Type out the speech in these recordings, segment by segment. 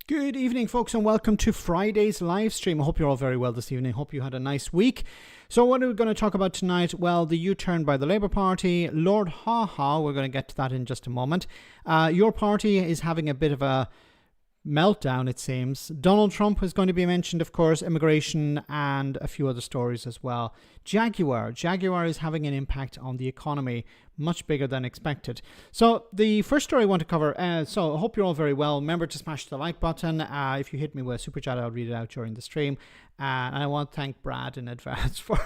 Good evening, folks, and welcome to Friday's live stream. I hope you're all very well this evening. Hope you had a nice week. So what are we going to talk about tonight? Well, the U-turn by the Labour Party. Lord Ha-Ha, we're going to get to that in just a moment. Your party is having a bit of a meltdown, it seems. Donald Trump is going to be mentioned, of course, immigration, and a few other stories as well. Jaguar is having an impact on the economy, much bigger than expected. So the first story I want to cover, so I hope you're all very well. Remember to smash the like button. If you hit me with a super chat, I'll read it out during the stream. And I want to thank Brad in advance for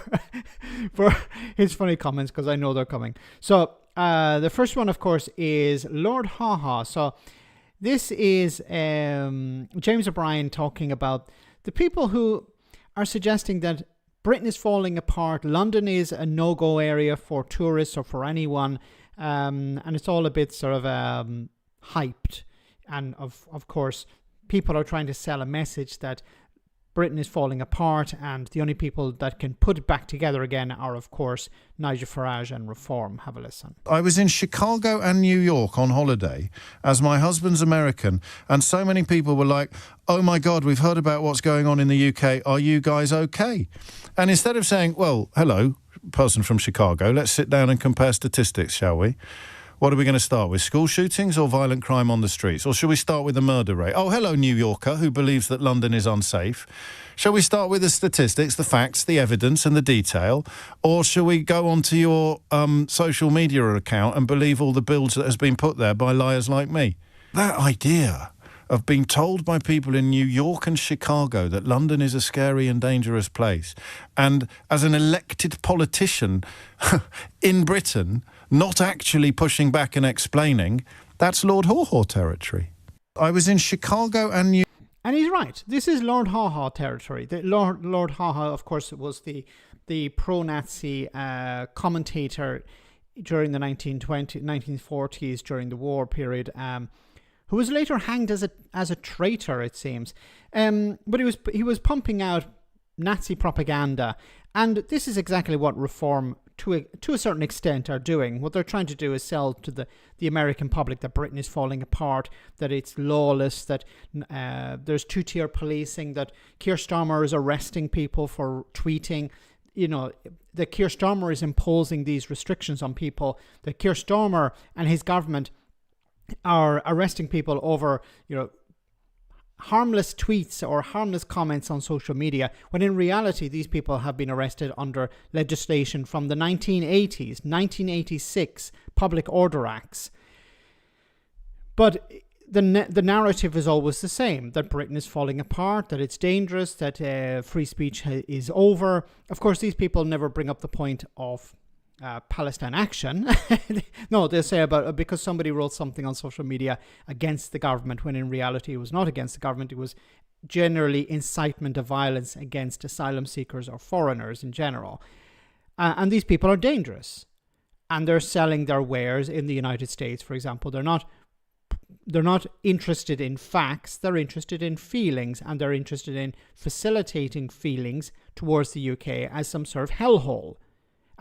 his funny comments, because I know they're coming. So the first one, of course, is Lord Ha-Ha. So this is James O'Brien talking about the people who are suggesting that Britain is falling apart. London is a no-go area for tourists or for anyone. And it's all a bit sort of hyped. And of course, people are trying to sell a message that Britain is falling apart, and the only people that can put it back together again are, of course, Nigel Farage and Reform. Have a listen. I was in Chicago and New York on holiday, as my husband's American, and so many people were like, oh my God, we've heard about what's going on in the UK. Are you guys okay? And instead of saying, well, hello, person from Chicago, let's sit down and compare statistics, shall we? What are we going to start with? School shootings or violent crime on the streets? Or should we start with the murder rate? Oh, hello, New Yorker, who believes that London is unsafe. Shall we start with the statistics, the facts, the evidence and the detail? Or shall we go onto your social media account and believe all the bills that has been put there by liars like me? That idea of being told by people in New York and Chicago that London is a scary and dangerous place, and as an elected politician in Britain, not actually pushing back and explaining, that's Lord Haw-Haw territory. I was in Chicago and New... And he's right. This is Lord Haw-Haw territory. Lord Haw-Haw, of course, was the pro-Nazi commentator during the 1940s, during the war period, who was later hanged as a traitor, it seems. But he was pumping out Nazi propaganda, and this is exactly what Reform, to a certain extent, are doing. What they're trying to do is sell to the American public that Britain is falling apart, that it's lawless, that there's two-tier policing, that Keir Starmer is arresting people for tweeting, that Keir Starmer is imposing these restrictions on people, that Keir Starmer and his government are arresting people over, harmless tweets or harmless comments on social media, when in reality these people have been arrested under legislation from the 1980s, 1986 Public Order Acts. But the narrative is always the same, that Britain is falling apart, that it's dangerous, that free speech is over. Of course, these people never bring up the point of Palestine action. No, they'll say because somebody wrote something on social media against the government, when in reality it was not against the government. It was generally incitement of violence against asylum seekers or foreigners in general. And these people are dangerous, and they're selling their wares in the United States, for example. They're not interested in facts. They're interested in feelings, and they're interested in facilitating feelings towards the UK as some sort of hellhole.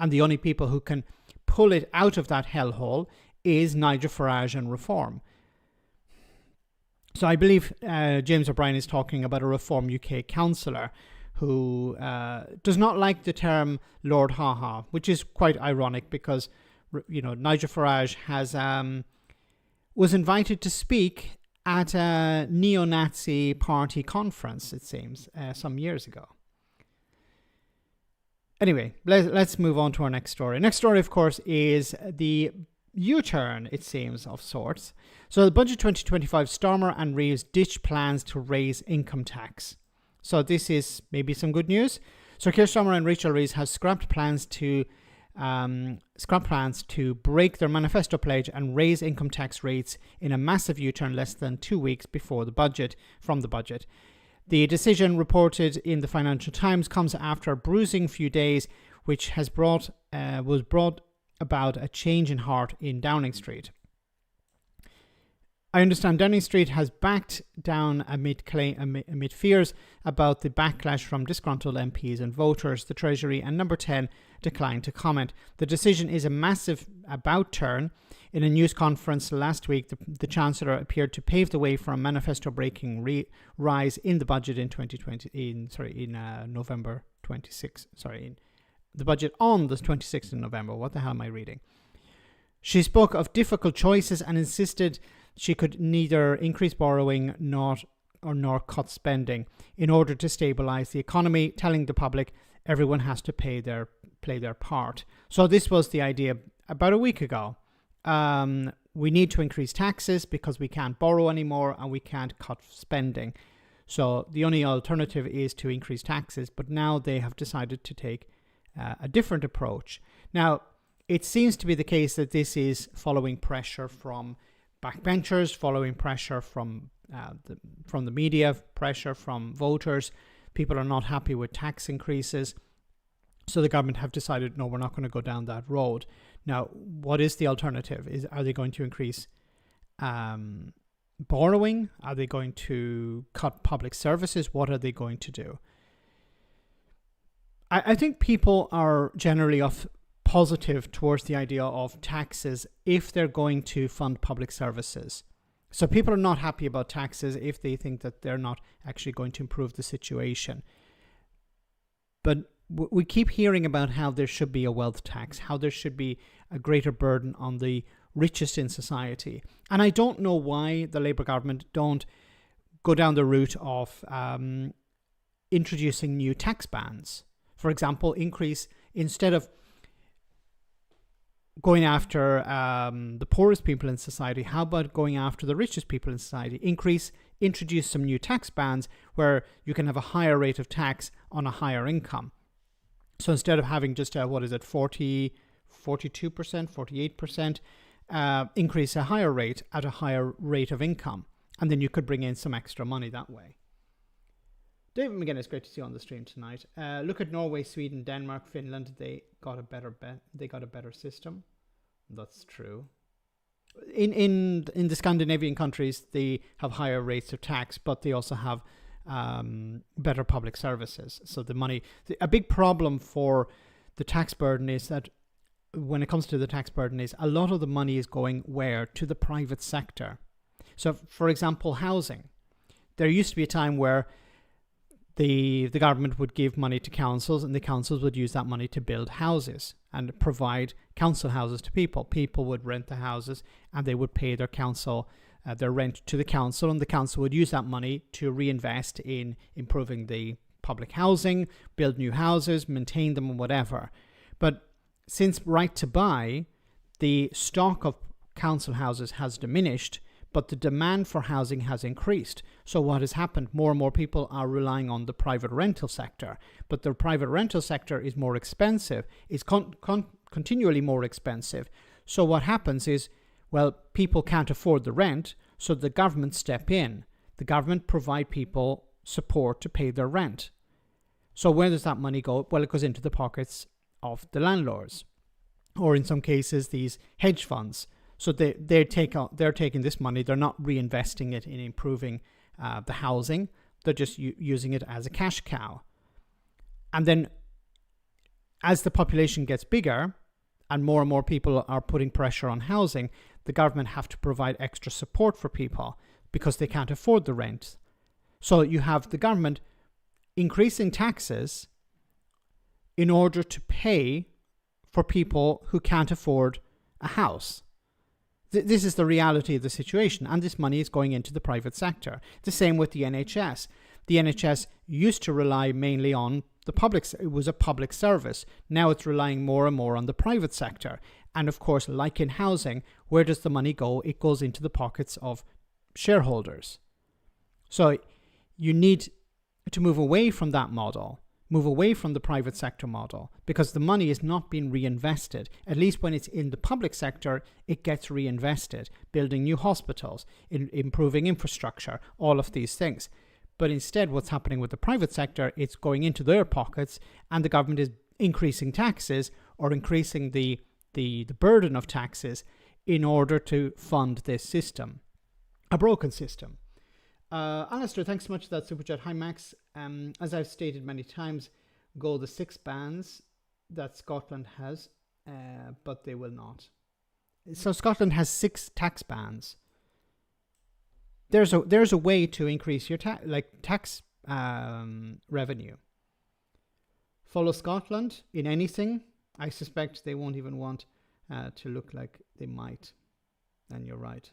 And the only people who can pull it out of that hellhole is Nigel Farage and Reform. So I believe James O'Brien is talking about a Reform UK councillor who does not like the term Lord Ha-Ha, which is quite ironic because, Nigel Farage was invited to speak at a neo-Nazi party conference, it seems, some years ago. Anyway, let's move on to our next story. Next story, of course, is the U-turn, it seems, of sorts. So the Budget 2025, Starmer and Reeves ditch plans to raise income tax. So this is maybe some good news. So Keir Starmer and Rachel Reeves have scrapped plans to break their manifesto pledge and raise income tax rates in a massive U-turn less than 2 weeks before the budget. The decision, reported in the Financial Times, comes after a bruising few days, which was brought about a change in heart in Downing Street. I understand Downing Street has backed down amid fears about the backlash from disgruntled MPs and voters. The Treasury and Number 10 declined to comment. The decision is a massive about turn. In a news conference last week, the Chancellor appeared to pave the way for a manifesto-breaking rise in the budget in November 26. In the budget on the 26th of November. What the hell am I reading? She spoke of difficult choices and insisted she could neither increase borrowing nor cut spending in order to stabilize the economy, telling the public everyone has to play their part. So this was the idea about a week ago. We need to increase taxes because we can't borrow anymore and we can't cut spending. So the only alternative is to increase taxes, but now they have decided to take a different approach. Now, it seems to be the case that this is following pressure from backbenchers, following pressure from the media, pressure from voters. People are not happy with tax increases. So the government have decided, no, we're not going to go down that road. Now, what is the alternative? Are they going to increase borrowing? Are they going to cut public services? What are they going to do? I think people are generally positive towards the idea of taxes if they're going to fund public services. So people are not happy about taxes if they think that they're not actually going to improve the situation. But we keep hearing about how there should be a wealth tax, how there should be a greater burden on the richest in society. And I don't know why the Labour government don't go down the route of introducing new tax bands. For example, instead of going after the poorest people in society, how about going after the richest people in society? Introduce some new tax bands where you can have a higher rate of tax on a higher income. So instead of having just 42%, 48%, increase a higher rate at a higher rate of income. And then you could bring in some extra money that way. David McGinnis, great to see you on the stream tonight. Look at Norway, Sweden, Denmark, Finland. They got a better system. That's true. In the Scandinavian countries, they have higher rates of tax, but they also have better public services. So a big problem for the tax burden is that when it comes to the tax burden is a lot of the money is going where? To the private sector. So, for example, housing. There used to be a time where the government would give money to councils, and the councils would use that money to build houses and provide council houses to people. People would rent the houses and they would pay their rent to the council, and the council would use that money to reinvest in improving the public housing, build new houses, maintain them, and whatever. But since Right to Buy, the stock of council houses has diminished, but the demand for housing has increased. So what has happened? More and more people are relying on the private rental sector, but the private rental sector is more expensive, is continually more expensive. So what happens is, well, people can't afford the rent, so the government step in. The government provide people support to pay their rent. So where does that money go? Well, it goes into the pockets of the landlords, or in some cases, these hedge funds. So they're taking this money, they're not reinvesting it in improving the housing, they're just using it as a cash cow. And then as the population gets bigger and more people are putting pressure on housing, the government have to provide extra support for people because they can't afford the rent. So you have the government increasing taxes in order to pay for people who can't afford a house. This is the reality of the situation, and this money is going into the private sector. The same with the NHS. The NHS used to rely mainly on the public. It was a public service. Now it's relying more and more on the private sector. And of course, like in housing, where does the money go? It goes into the pockets of shareholders. So you need to move away from that model. Move away from the private sector model, because the money is not being reinvested. At least when it's in the public sector, it gets reinvested, building new hospitals, improving infrastructure, all of these things. But instead, what's happening with the private sector, it's going into their pockets, and the government is increasing taxes or increasing the burden of taxes in order to fund this system. a broken system. Alistair, thanks so much for that super chat. Hi, Max. As I've stated many times, go the 6 bans that Scotland has, but they will not. So Scotland has 6 tax bans. There's a way to increase your tax revenue. Follow Scotland in anything. I suspect they won't even want to look like they might. And you're right.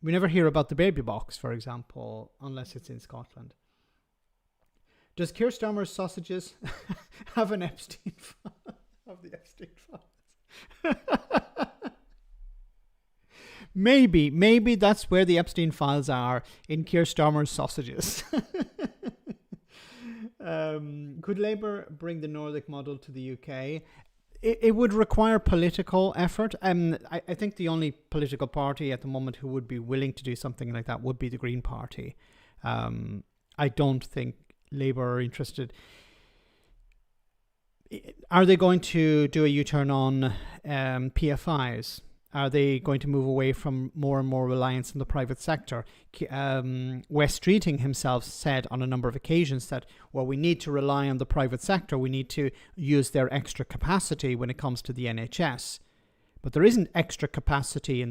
We never hear about the baby box, for example, unless it's in Scotland. Does Keir Starmer's sausages have an Epstein file? Of the Epstein files? Maybe that's where the Epstein files are, in Keir Starmer's sausages. Could Labour bring the Nordic model to the UK? It would require political effort. I think the only political party at the moment who would be willing to do something like that would be the Green Party. I don't think Labour are interested. Are they going to do a U-turn on PFIs? Are they going to move away from more and more reliance on the private sector? Wes Streeting himself said on a number of occasions that, well, we need to rely on the private sector. We need to use their extra capacity when it comes to the NHS. But there isn't extra capacity for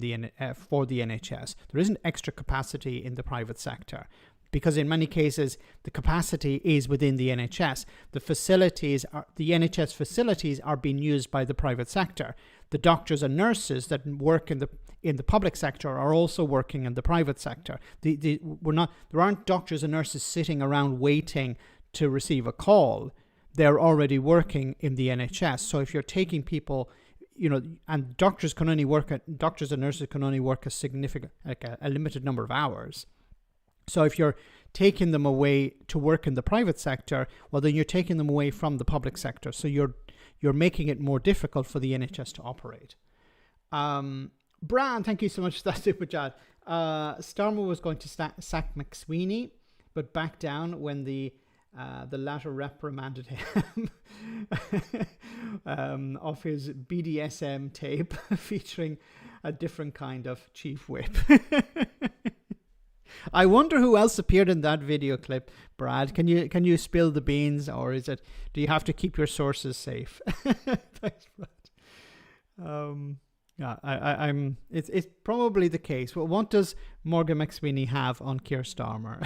the NHS. There isn't extra capacity in the private sector, because in many cases the capacity is within the NHS. The NHS facilities are being used by the private sector. The doctors and nurses that work in the public sector are also working in the private sector. There aren't doctors and nurses sitting around waiting to receive a call. They're already working in the NHS. So if you're taking people, and doctors and nurses can only work a limited number of hours. So if you're taking them away to work in the private sector, well, then you're taking them away from the public sector. So you're making it more difficult for the NHS to operate. Bran, thank you so much for that super chat. Starmer was going to sack McSweeney, but backed down when the latter reprimanded him of his BDSM tape featuring a different kind of chief whip. I wonder who else appeared in that video clip, Brad. Can you spill the beans, or do you have to keep your sources safe? Thanks, Brad. Yeah, it's probably the case. Well, what does Morgan McSweeney have on Keir Starmer?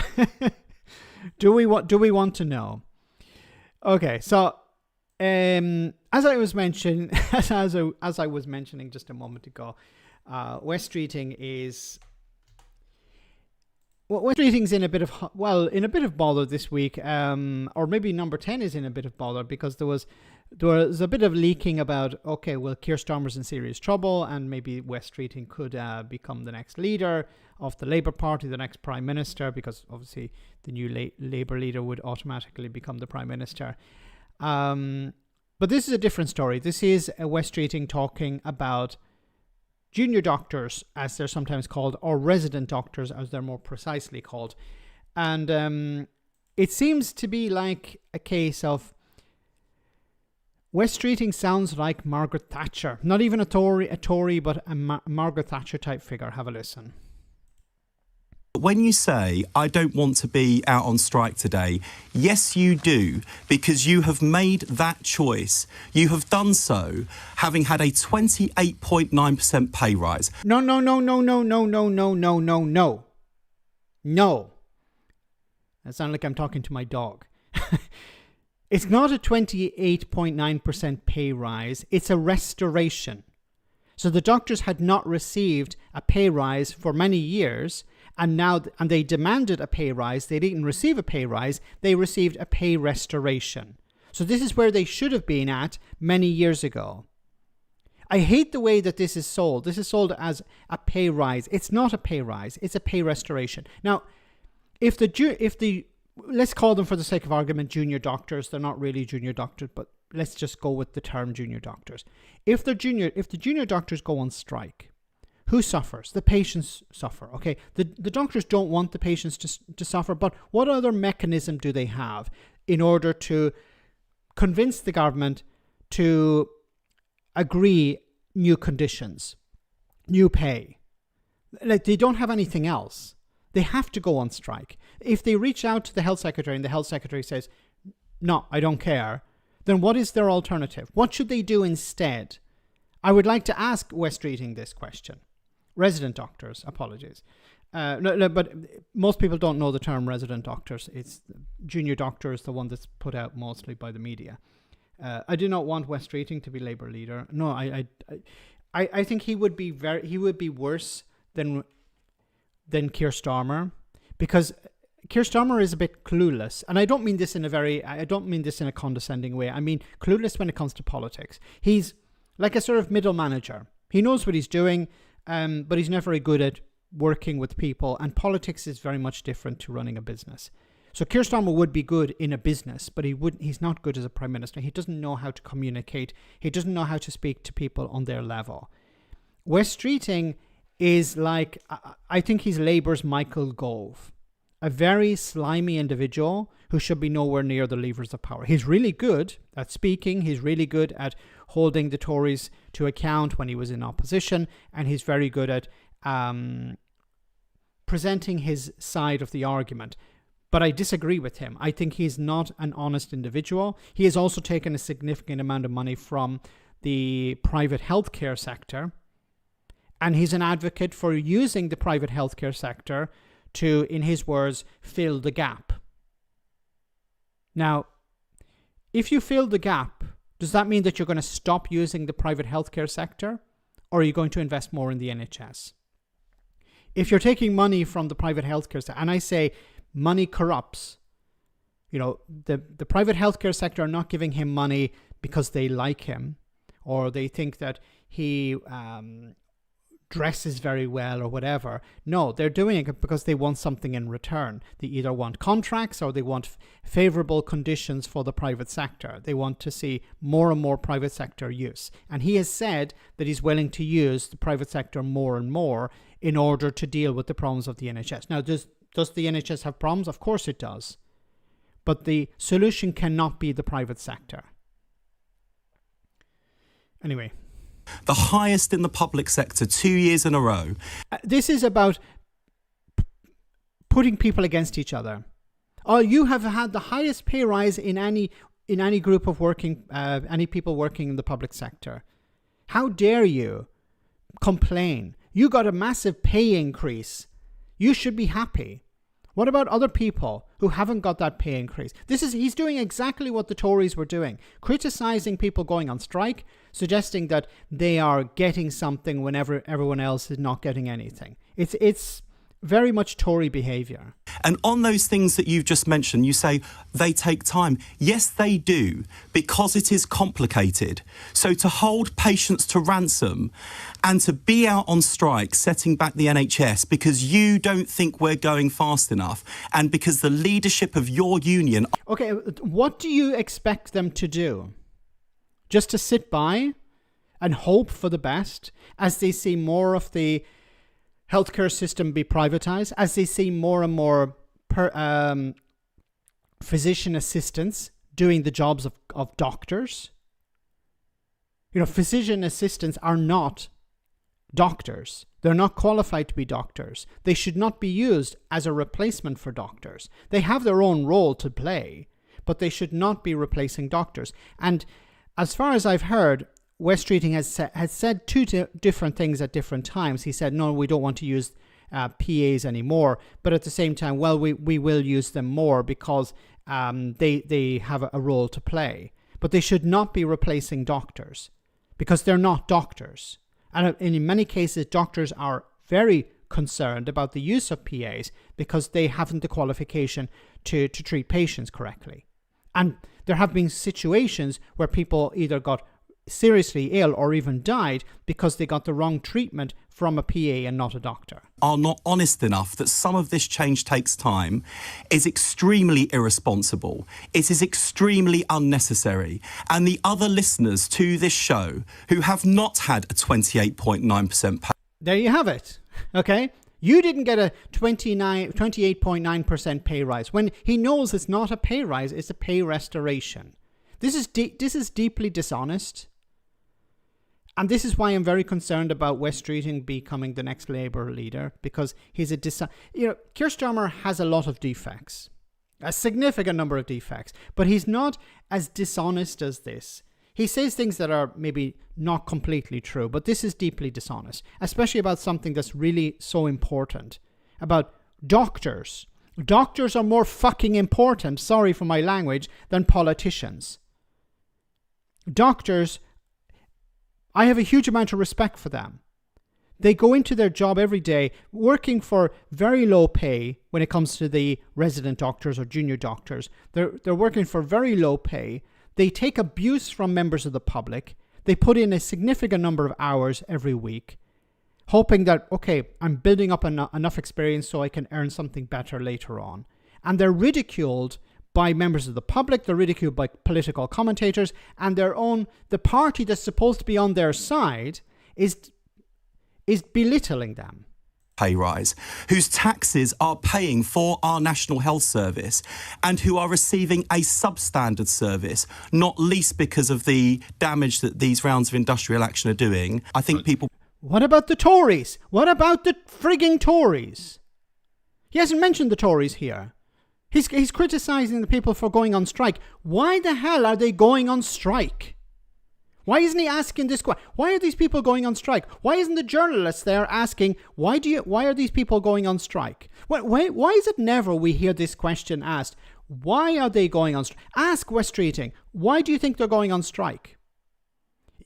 Do we want to know? Okay, so as I was mentioning just a moment ago, Wes Streeting is. Well, Wes Streeting's in a bit of bother this week, or maybe Number 10 is in a bit of bother because there was a bit of leaking about, okay, well, Keir Starmer's in serious trouble and maybe Wes Streeting could become the next leader of the Labour Party, the next Prime Minister, because obviously the new Labour leader would automatically become the Prime Minister. But this is a different story. This is Wes Streeting talking about junior doctors, as they're sometimes called, or resident doctors, as they're more precisely called. And it seems to be like a case of Wes Streeting sounds like Margaret Thatcher. Not even a Tory, but a Margaret Thatcher type figure. Have a listen. When you say, I don't want to be out on strike today, yes, you do, because you have made that choice. You have done so having had a 28.9% pay rise. No. That sounds like I'm talking to my dog. It's not a 28.9% pay rise. It's a restoration. So the doctors had not received a pay rise for many years, and they demanded a pay rise. They didn't receive a pay rise. They received a pay restoration. So this is where they should have been at many years ago. I hate the way that this is sold. This is sold as a pay rise. It's not a pay rise. It's a pay restoration. Now, if the let's call them, for the sake of argument, junior doctors. They're not really junior doctors, but let's just go with the term junior doctors. If the junior doctors go on strike, who suffers? The patients suffer. Okay, the doctors don't want the patients to suffer, but what other mechanism do they have in order to convince the government to agree new conditions? new pay. Like, they don't have anything else. They have to go on strike. If they reach out to the health secretary and the health secretary says, no, I don't care, then what is their alternative? What should they do instead? I would like to ask West Streeting this question. Resident doctors, apologies. No, but most people don't know the term resident doctors. It's junior doctor is the one that's put out mostly by the media. I do not want West Streeting to be Labour leader. No, I think he would be worse than Keir Starmer, because Keir Starmer is a bit clueless, and I don't mean this in a condescending way. I mean clueless when it comes to politics. He's like a sort of middle manager. He knows what he's doing, but he's not very good at working with people, and politics is very much different to running a business. So Keir Starmer would be good in a business, but he's not good as a prime minister. He doesn't know how to communicate. He doesn't know how to speak to people on their level. West Streeting is like, I think he's Labour's Michael Gove, a very slimy individual who should be nowhere near the levers of power. He's really good at speaking. He's really good at holding the Tories to account when he was in opposition, and he's very good at presenting his side of the argument. But I disagree with him. I think he's not an honest individual. He has also taken a significant amount of money from the private healthcare sector, and he's an advocate for using the private healthcare sector to, in his words, fill the gap. Now, if you fill the gap, does that mean that you're going to stop using the private healthcare sector, or are you going to invest more in the NHS? If you're taking money from the private healthcare sector, and I say money corrupts, the private healthcare sector are not giving him money because they like him, or they think that he dresses very well or whatever. No, they're doing it because they want something in return. They either want contracts or they want favorable conditions for the private sector. They want to see more and more private sector use. And he has said that he's willing to use the private sector more and more in order to deal with the problems of the NHS. Now, does the NHS have problems? Of course it does. But the solution cannot be the private sector. Anyway. The highest in the public sector 2 years in a row. This is about putting people against each other. Oh, you have had the highest pay rise in any group of any people working in the public sector. How dare you complain? You got a massive pay increase. You should be happy. What about other people who haven't got that pay increase? He's doing exactly what the Tories were doing, criticizing people going on strike, suggesting that they are getting something whenever everyone else is not getting anything. It's very much Tory behaviour. And on those things that you've just mentioned, you say they take time. Yes, they do, because it is complicated. So to hold patients to ransom and to be out on strike, setting back the NHS because you don't think we're going fast enough, and because the leadership of your union... Okay, what do you expect them to do? Just to sit by and hope for the best as they see more of the healthcare system be privatized, as they see more and more physician assistants doing the jobs of doctors? Physician assistants are not doctors. They're not qualified to be doctors. They should not be used as a replacement for doctors. They have their own role to play, but they should not be replacing doctors. And as far as I've heard, West Streeting has said two different things at different times. He said, no, we don't want to use PAs anymore. But at the same time, well, we will use them more because they have a role to play. But they should not be replacing doctors because they're not doctors. And in many cases, doctors are very concerned about the use of PAs because they haven't the qualification to treat patients correctly. And there have been situations where people either got seriously ill or even died because they got the wrong treatment from a PA and not a doctor. Are not honest enough that some of this change takes time, is extremely irresponsible. It is extremely unnecessary. And the other listeners to this show who have not had a 28.9% pay... There you have it. Okay? You didn't get a 28.9% pay rise when he knows it's not a pay rise, it's a pay restoration. This is deeply dishonest. And this is why I'm very concerned about Wes Streeting becoming the next Labour leader, because he's Keir Starmer has a lot of defects, a significant number of defects, but he's not as dishonest as this. He says things that are maybe not completely true, but this is deeply dishonest, especially about something that's really so important, about doctors. Doctors are more fucking important, sorry for my language, than politicians. Doctors, I have a huge amount of respect for them. They go into their job every day working for very low pay when it comes to the resident doctors or junior doctors. They're working for very low pay. They take abuse from members of the public. They put in a significant number of hours every week, hoping that, okay, I'm building up enough experience so I can earn something better later on. And they're ridiculed by members of the public, they're ridiculed by political commentators, and the party that's supposed to be on their side is belittling them. Pay rise, whose taxes are paying for our National Health Service and who are receiving a substandard service, not least because of the damage that these rounds of industrial action are doing. I think people... What about the Tories? What about the frigging Tories? He hasn't mentioned the Tories here. He's criticising the people for going on strike. Why the hell are they going on strike? Why isn't he asking this question? Why are these people going on strike? Why isn't the journalist there asking, why are these people going on strike? Why is it never we hear this question asked? Why are they going on strike? Ask Wes Streeting, why do you think they're going on strike?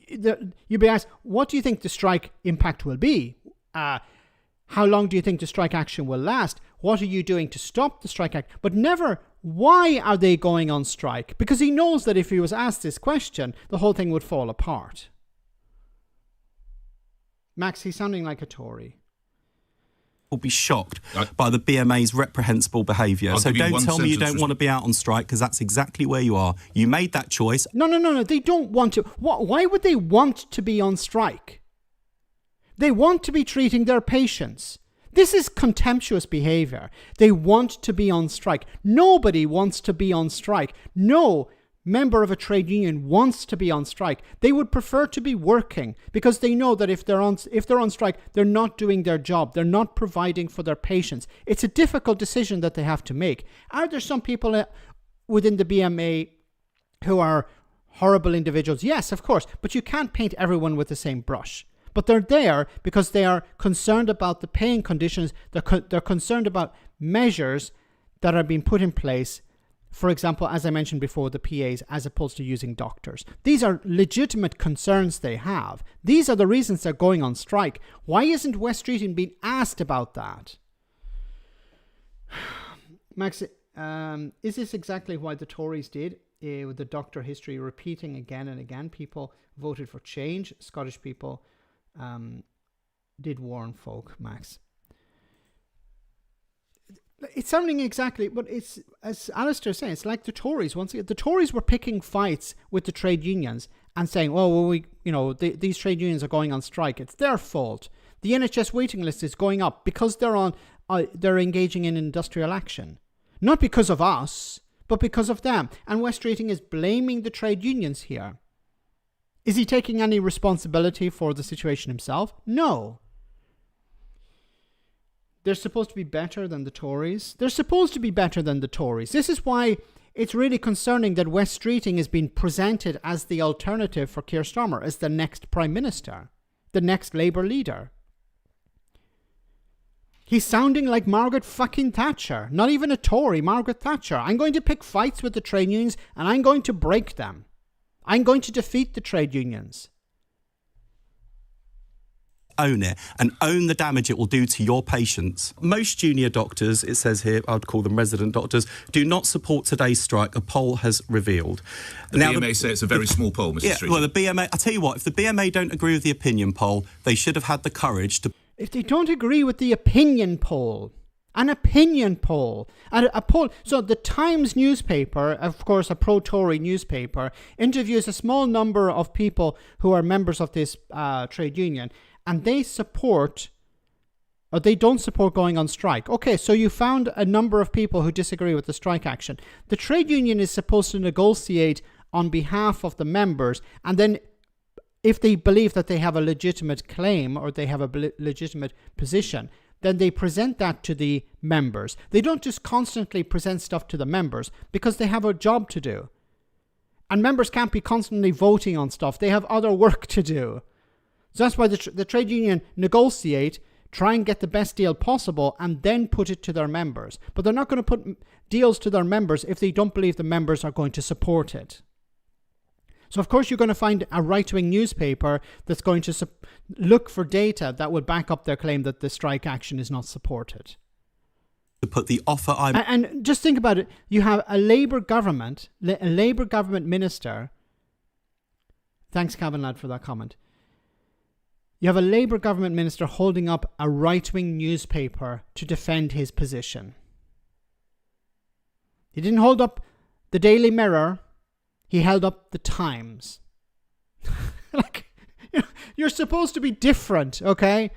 You'd be asked, what do you think the strike impact will be? How long do you think the strike action will last? What are you doing to stop the strike act? But never, why are they going on strike? Because he knows that if he was asked this question, the whole thing would fall apart. Max, he's sounding like a Tory. Will be shocked by the BMA's reprehensible behaviour. So don't tell me you don't want to be out on strike, because that's exactly where you are. You made that choice. No. They don't want to. Why would they want to be on strike? They want to be treating their patients. This is contemptuous behaviour. They want to be on strike. Nobody wants to be on strike. No member of a trade union wants to be on strike. They would prefer to be working, because they know that if they're on strike, they're not doing their job. They're not providing for their patients. It's a difficult decision that they have to make. Are there some people within the BMA who are horrible individuals? Yes, of course. But you can't paint everyone with the same brush. But they're there because they are concerned about the paying conditions. They're concerned about measures that are being put in place. For example, as I mentioned before, the PAs, as opposed to using doctors. These are legitimate concerns they have. These are the reasons they're going on strike. Why isn't Wes Streeting being asked about that? Max, is this exactly why the Tories did? With the doctor history repeating again and again, people voted for change. Scottish people did warn folk, Max. It's sounding exactly, but it's, as Alistair's saying, it's like the Tories. Once again, the Tories were picking fights with the trade unions and saying, "Oh, well, these trade unions are going on strike. It's their fault. The NHS waiting list is going up because they're engaging in industrial action, not because of us, but because of them." And Wes Streeting is blaming the trade unions here. Is he taking any responsibility for the situation himself? No. They're supposed to be better than the Tories. They're supposed to be better than the Tories. This is why it's really concerning that Wes Streeting is being presented as the alternative for Keir Starmer, as the next Prime Minister, the next Labour leader. He's sounding like Margaret fucking Thatcher. Not even a Tory, Margaret Thatcher. I'm going to pick fights with the trade unions and I'm going to break them. I'm going to defeat the trade unions. Own it and own the damage it will do to your patients. Most junior doctors, it says here, I'd call them resident doctors, do not support today's strike, a poll has revealed. The BMA say it's a very small poll, Mr. Streeting. Well, the BMA, I tell you what, if the BMA don't agree with the opinion poll, they should have had the courage to... If they don't agree with the opinion poll, an opinion poll, and a poll. So the Times newspaper, of course, a pro-Tory newspaper, interviews a small number of people who are members of this trade union, and they support, or they don't support going on strike. Okay, so you found a number of people who disagree with the strike action. The trade union is supposed to negotiate on behalf of the members, and then if they believe that they have a legitimate claim or they have a legitimate position, then they present that to the members. They don't just constantly present stuff to the members because they have a job to do. And members can't be constantly voting on stuff. They have other work to do. So that's why the trade union negotiate, try and get the best deal possible, and then put it to their members. But they're not going to put deals to their members if they don't believe the members are going to support it. So, of course, you're going to find a right-wing newspaper that's going to look for data that would back up their claim that the strike action is not supported. To put the offer and just think about it. You have a Labour government minister. Thanks, Cavan Lad, for that comment. You have a Labour government minister holding up a right-wing newspaper to defend his position. He didn't hold up the Daily Mirror. He held up the Times. Like, you're supposed to be different, okay?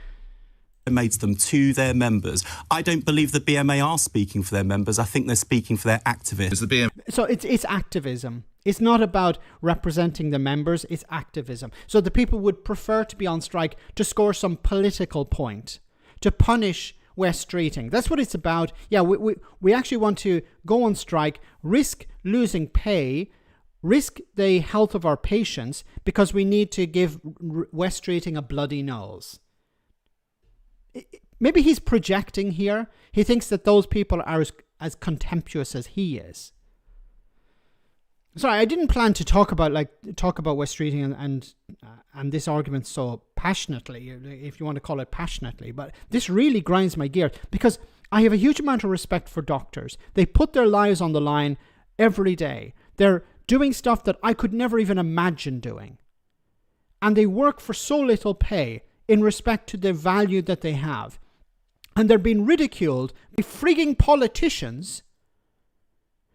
made them to their members. I don't believe the BMA are speaking for their members. I think they're speaking for their activists. So it's activism. It's not about representing the members, it's activism. So the people would prefer to be on strike to score some political point, to punish West Streeting. That's what it's about. Yeah, we actually want to go on strike, risk losing pay, risk the health of our patients because we need to give West Streeting a bloody nose. Maybe he's projecting here. He thinks that those people are as contemptuous as he is. Sorry, I didn't plan to talk about West Streeting and this argument so passionately, if you want to call it passionately, but this really grinds my gears because I have a huge amount of respect for doctors. They put their lives on the line every day. They're doing stuff that I could never even imagine doing. And they work for so little pay in respect to the value that they have. And they're being ridiculed by frigging politicians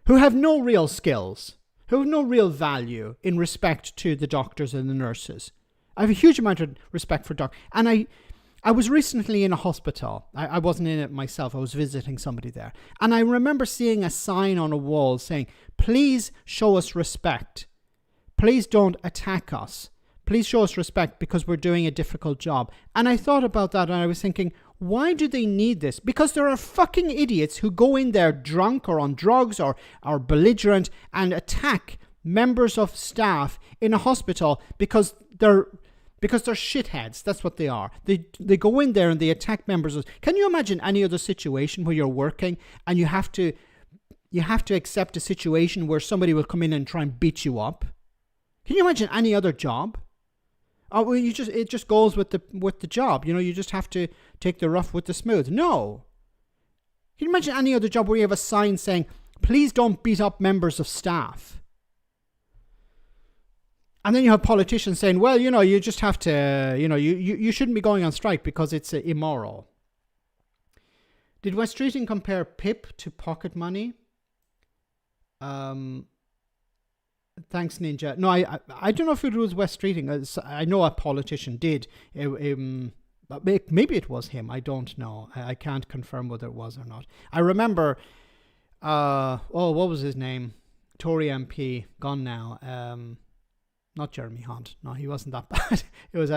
who have no real skills, who have no real value in respect to the doctors and the nurses. I have a huge amount of respect for doctors. And I was recently in a hospital. I wasn't in it myself. I was visiting somebody there. And I remember seeing a sign on a wall saying, please show us respect. Please don't attack us. Please show us respect because we're doing a difficult job. And I thought about that and I was thinking, why do they need this? Because there are fucking idiots who go in there drunk or on drugs or belligerent and attack members of staff in a hospital because they're shitheads. That's what they are. They go in there and they attack members of... Can you imagine any other situation where you're working and you have to accept a situation where somebody will come in and try and beat you up? Can you imagine any other job? Oh, well, it just goes with the job. You know, you just have to take the rough with the smooth. No. Can you imagine any other job where you have a sign saying, please don't beat up members of staff? And then you have politicians saying, well, you know, you just have to, you know, you shouldn't be going on strike because it's immoral. Did West Streeting compare PIP to pocket money? Thanks, Ninja. No, I don't know if it was West Streeting. I know a politician did. Maybe it was him. I don't know. I can't confirm whether it was or not. I remember, what was his name? Tory MP, gone now. Not Jeremy Hunt. No, he wasn't that bad. It was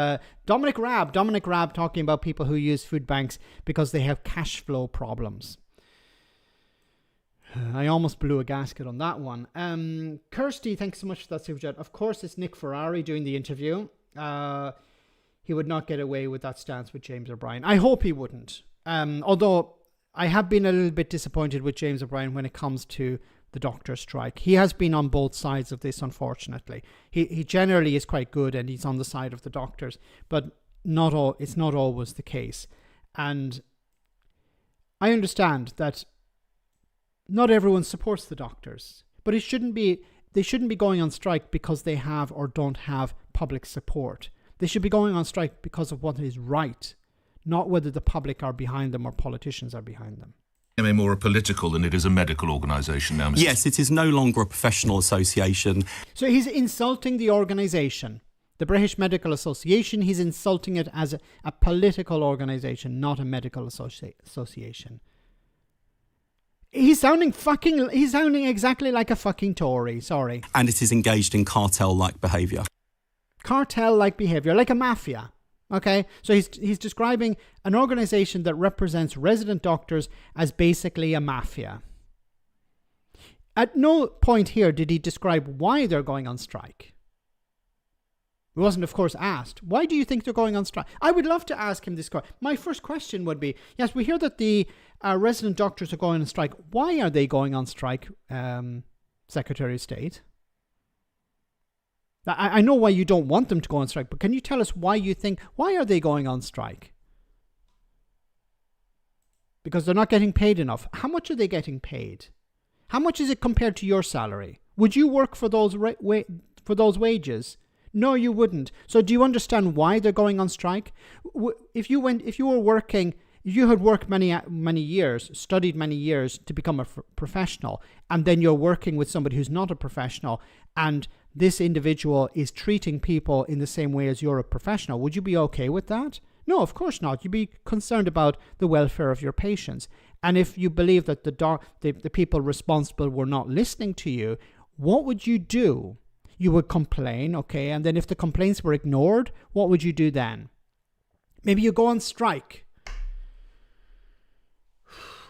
Dominic Raab. Dominic Raab talking about people who use food banks because they have cash flow problems. I almost blew a gasket on that one. Kirsty, thanks so much for that super chat. Of course, it's Nick Ferrari doing the interview. He would not get away with that stance with James O'Brien. I hope he wouldn't. Although I have been a little bit disappointed with James O'Brien when it comes to the doctor strike. He has been on both sides of this, unfortunately. He generally is quite good and he's on the side of the doctors, but it's not always the case. And I understand that not everyone supports the doctors, but they shouldn't be going on strike because they have or don't have public support. They should be going on strike because of what is right, not whether the public are behind them or politicians are behind them. More a political than it is a medical organisation now, Mr. Yes, it is no longer a professional association. So he's insulting the organisation. The British Medical Association, he's insulting it as a political organisation, not a medical association. He's sounding exactly like a fucking Tory, sorry. And it is engaged in cartel-like behaviour. cartel-like behavior, like a mafia. Okay, so he's describing an organization that represents resident doctors as basically a mafia. At no point here did he describe why they're going on strike. He wasn't, of course, asked, why do you think they're going on strike? I would love to ask him this question. My first question would be, yes, we hear that the resident doctors are going on strike. Why are they going on strike, Secretary of State? I know why you don't want them to go on strike, but can you tell us why are they going on strike? Because they're not getting paid enough. How much are they getting paid? How much is it compared to your salary? Would you work for those wages? No, you wouldn't. So do you understand why they're going on strike? If you were working, you had worked many years, studied many years to become a professional, and then you're working with somebody who's not a professional, and this individual is treating people in the same way as you're a professional, would you be okay with that? No, of course not. You'd be concerned about the welfare of your patients. And if you believe that the people responsible were not listening to you, what would you do? You would complain, okay? And then if the complaints were ignored, what would you do then? Maybe you go on strike.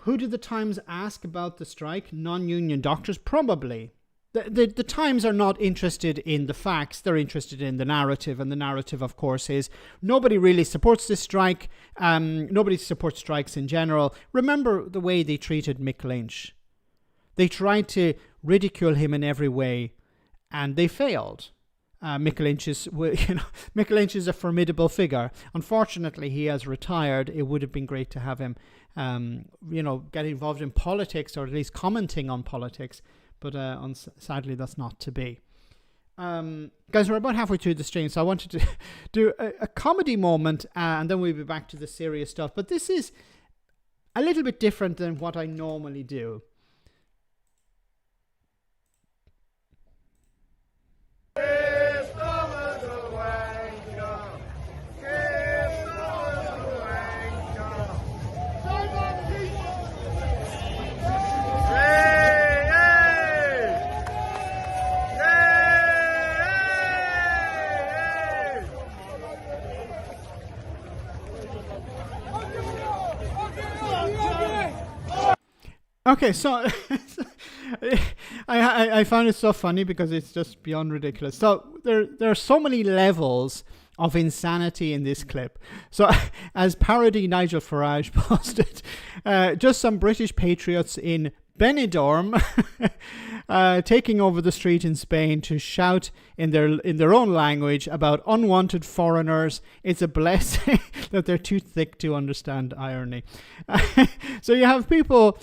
Who did the Times ask about the strike? Non-union doctors? Probably. The Times are not interested in the facts. They're interested in the narrative. And the narrative, of course, is nobody really supports this strike. Nobody supports strikes in general. Remember the way they treated Mick Lynch. They tried to ridicule him in every way, and they failed. Mick Lynch is a formidable figure. Unfortunately, he has retired. It would have been great to have him, get involved in politics, or at least commenting on politics. But sadly, that's not to be. Guys, we're about halfway through the stream, so I wanted to do a comedy moment, and then we'll be back to the serious stuff. But this is a little bit different than what I normally do. Okay, so I found it so funny because it's just beyond ridiculous. So there are so many levels of insanity in this clip. So as parody Nigel Farage posted, just some British patriots in Benidorm taking over the street in Spain to shout in their own language about unwanted foreigners. It's a blessing that they're too thick to understand irony. So you have people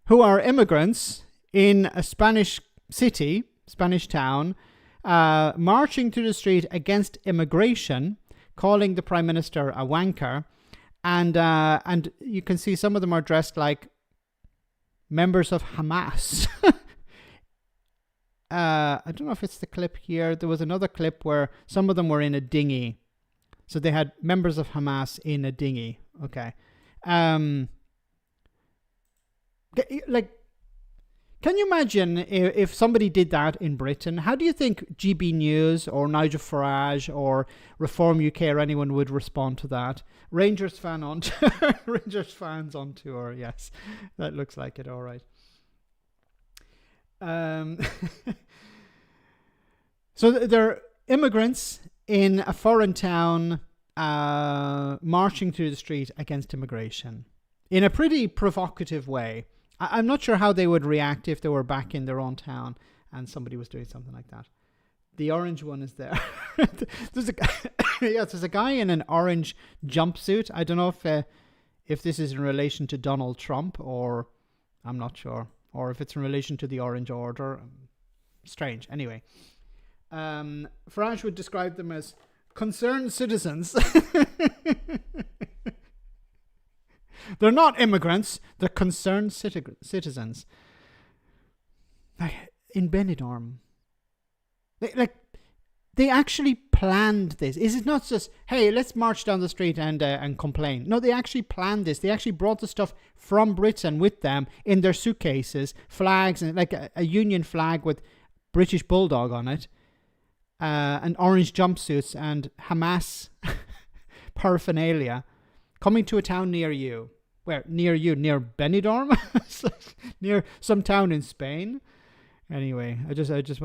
who are immigrants in a Spanish city, Spanish town, marching through the street against immigration, calling the Prime Minister a wanker. And you can see some of them are dressed like members of Hamas. I don't know if it's the clip here. There was another clip where some of them were in a dinghy. So they had members of Hamas in a dinghy. Okay. Can you imagine if somebody did that in Britain? How do you think GB News or Nigel Farage or Reform UK or anyone would respond to that? Rangers fans on tour. Yes, that looks like it. All right. So they're immigrants in a foreign town marching through the street against immigration in a pretty provocative way. I'm not sure how they would react if they were back in their own town and somebody was doing something like that. The orange one is there. There's a guy in an orange jumpsuit. I don't know if this is in relation to Donald Trump, or I'm not sure, or if it's in relation to the Orange Order. Strange. Anyway, Farage would describe them as concerned citizens. They're not immigrants. They're concerned citizens. In Benidorm. They actually planned this. Is it not just, hey, let's march down the street and complain? No, they actually planned this. They actually brought the stuff from Britain with them in their suitcases, flags, and like a Union flag with British Bulldog on it. and orange jumpsuits and Hamas paraphernalia coming to a town near you. Where? Near you? Near Benidorm? Near some town in Spain? Anyway, I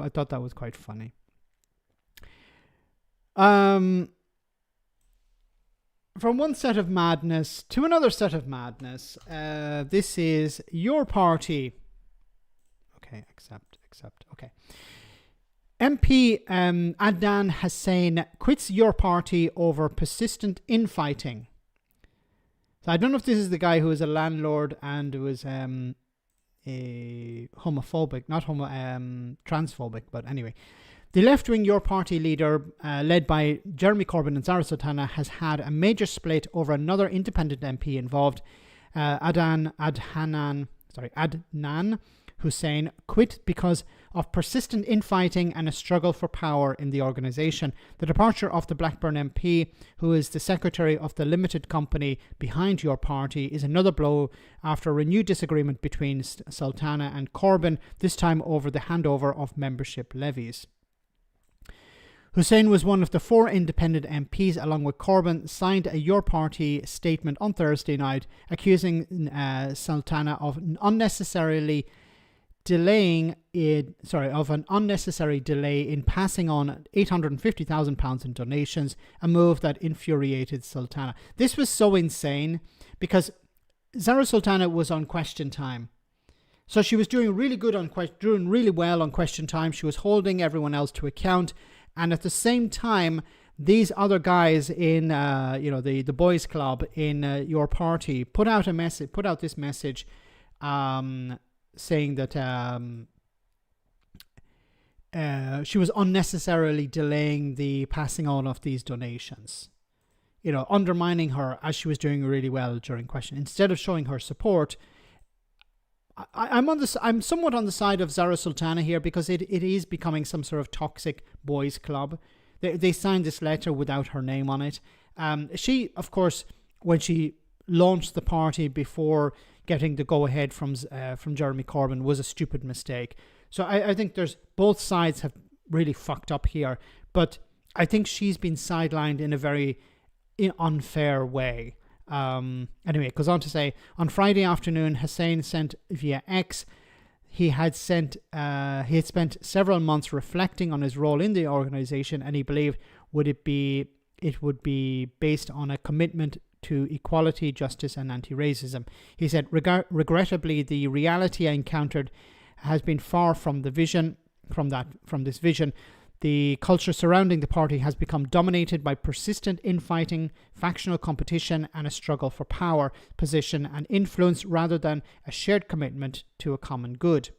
thought that was quite funny. From one set of madness to another set of madness. This is your party. Okay, accept. Okay. MP Adnan Hussein quits your party over persistent infighting. So I don't know if this is the guy who is a landlord and was a homophobic, transphobic, but anyway. The left-wing Your Party leader, led by Jeremy Corbyn and Zara Sultana, has had a major split over another independent MP involved. Adnan Hussein quit because of persistent infighting and a struggle for power in the organisation. The departure of the Blackburn MP, who is the secretary of the limited company behind Your Party, is another blow after a renewed disagreement between Sultana and Corbyn, this time over the handover of membership levies. Hussein was one of the 4 independent MPs, along with Corbyn, signed a Your Party statement on Thursday night accusing Sultana of an unnecessary delay in passing on £850,000 in donations, a move that infuriated Sultana. This was so insane because Zara Sultana was on Question Time. So she was doing really well on Question Time. She was holding everyone else to account. And at the same time, these other guys in, the boys' club in Your Party put out this message, saying that she was unnecessarily delaying the passing on of these donations, undermining her as she was doing really well during Question. Instead of showing her support, I'm somewhat on the side of Zara Sultana here, because it is becoming some sort of toxic boys' club. They signed this letter without her name on it. She, of course, when she launched the party before getting the go-ahead from Jeremy Corbyn, was a stupid mistake. So I think both sides have really fucked up here. But I think she's been sidelined in a very unfair way. Anyway, it goes on to say, on Friday afternoon, Hussein sent via X, he had spent several months reflecting on his role in the organisation, and he believed it would be based on a commitment to equality, justice and anti-racism. He said, regrettably, the reality I encountered has been far from this vision. The culture surrounding the party has become dominated by persistent infighting, factional competition, and a struggle for power, position, and influence rather than a shared commitment to a common good.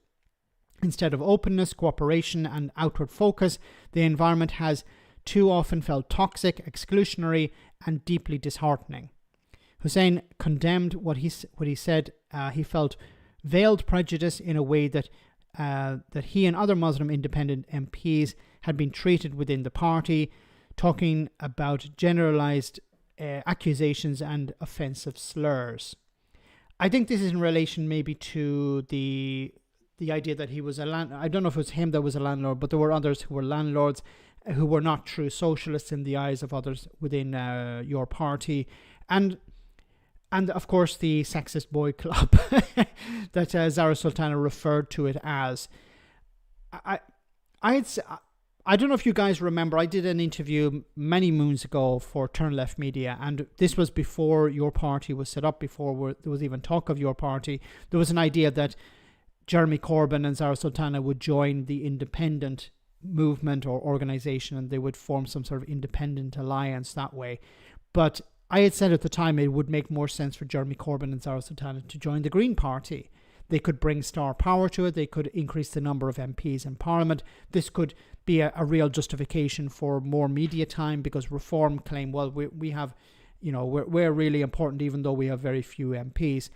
Instead of openness, cooperation, and outward focus, the environment has too often felt toxic, exclusionary, and deeply disheartening. Hussein condemned what he said. He felt veiled prejudice in a way that he and other Muslim independent MPs had been treated within the party, talking about generalized accusations and offensive slurs. I think this is in relation maybe to the idea that he was a landlord. I don't know if it was him that was a landlord, but there were others who were landlords who were not true socialists in the eyes of others within Your Party. And of course, the sexist boy club that Zara Sultana referred to it as. I don't know if you guys remember, I did an interview many moons ago for Turn Left Media, and this was before Your Party was set up, before there was even talk of Your Party. There was an idea that Jeremy Corbyn and Zara Sultana would join the independent movement or organisation, and they would form some sort of independent alliance that way. But I had said at the time it would make more sense for Jeremy Corbyn and Zara Sultana to join the Green Party. They could bring star power to it. They could increase the number of MPs in Parliament. This could be a real justification for more media time, because Reform claim, well, we have, we're really important even though we have very few MPs.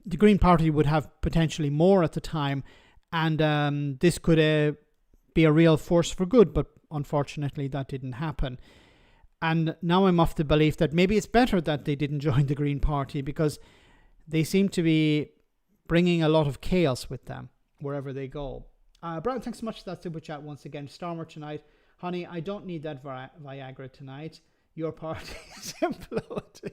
The Green Party would have potentially more at the time, and this could be a real force for good, but unfortunately that didn't happen. And now I'm of the belief that maybe it's better that they didn't join the Green Party, because they seem to be bringing a lot of chaos with them wherever they go. Brian, thanks so much for that super chat once again. Starmer tonight. Honey, I don't need that Viagra tonight. Your party is imploding.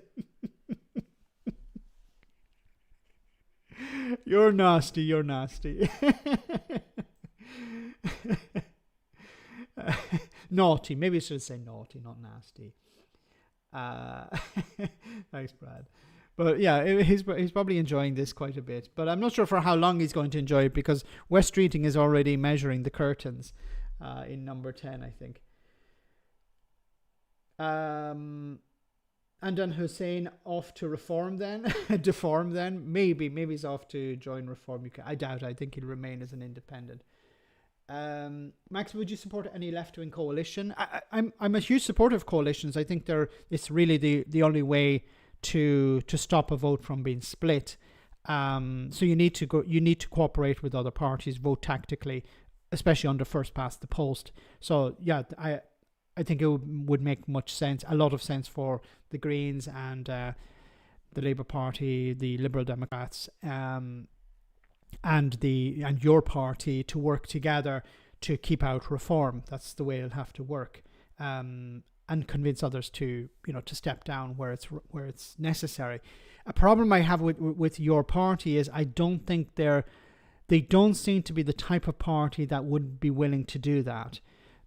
You're nasty. You're nasty. Naughty. Maybe I should say naughty, not nasty. Thanks, Brad. But yeah, he's probably enjoying this quite a bit. But I'm not sure for how long he's going to enjoy it, because West Streeting is already measuring the curtains in number 10, I think. And then Hussein off to reform then, deform then. Maybe he's off to join Reform UK. I doubt. I think he'll remain as an independent. Max, would you support any left-wing coalition? I'm a huge supporter of coalitions. I think it's really the only way to stop a vote from being split. So you need to cooperate with other parties, vote tactically, especially under first past the post. So yeah, I think it would make a lot of sense for the Greens and the Labour Party, the Liberal Democrats, and your party to work together to keep out reform. That's the way it'll have to work, and convince others to step down where it's necessary. A problem I have with your party is I don't think they don't seem to be the type of party that would be willing to do that,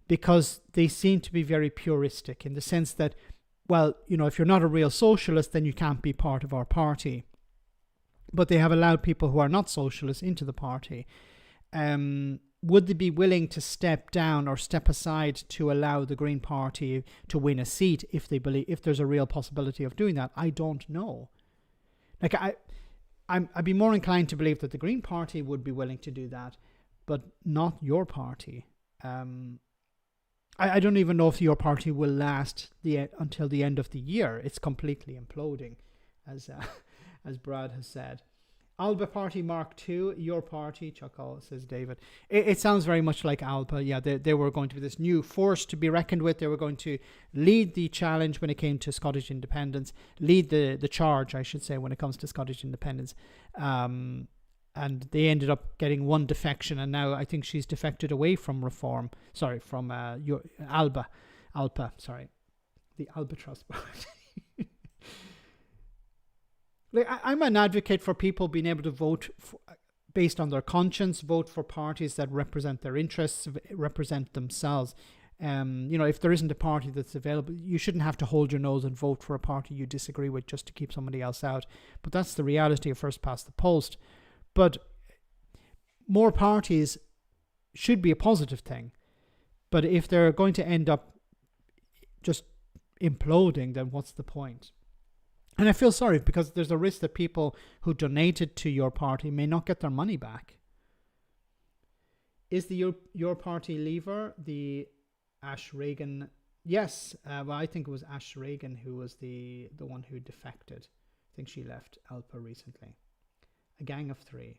because they seem to be very puristic in the sense that, well, if you're not a real socialist, then you can't be part of our party. But they have allowed people who are not socialists into the party. Would they be willing to step down or step aside to allow the Green Party to win a seat if there's a real possibility of doing that? I don't know. Like I'd be more inclined to believe that the Green Party would be willing to do that, but not your party. I don't even know if your party will last until the end of the year. It's completely imploding, as Brad has said. Alba Party Mark II, your party, Chuckle, says David. It sounds very much like Alba. Yeah, they were going to be this new force to be reckoned with. They were going to lead the challenge when it came to Scottish independence, lead the charge, I should say, when it comes to Scottish independence. And they ended up getting one defection, and now I think she's defected away from Reform. Sorry, from Alba, sorry, the Albatross Party. Like, I'm an advocate for people being able to vote based on their conscience, vote for parties that represent their interests, represent themselves. If there isn't a party that's available, you shouldn't have to hold your nose and vote for a party you disagree with just to keep somebody else out. But that's the reality of first past the post. But more parties should be a positive thing. But if they're going to end up just imploding, then what's the point? And I feel sorry, because there's a risk that people who donated to your party may not get their money back. Is the your party leaver the Ash Reagan? Yes, well, I think it was Ash Reagan who was the one who defected. I think she left ALPA recently. A gang of three.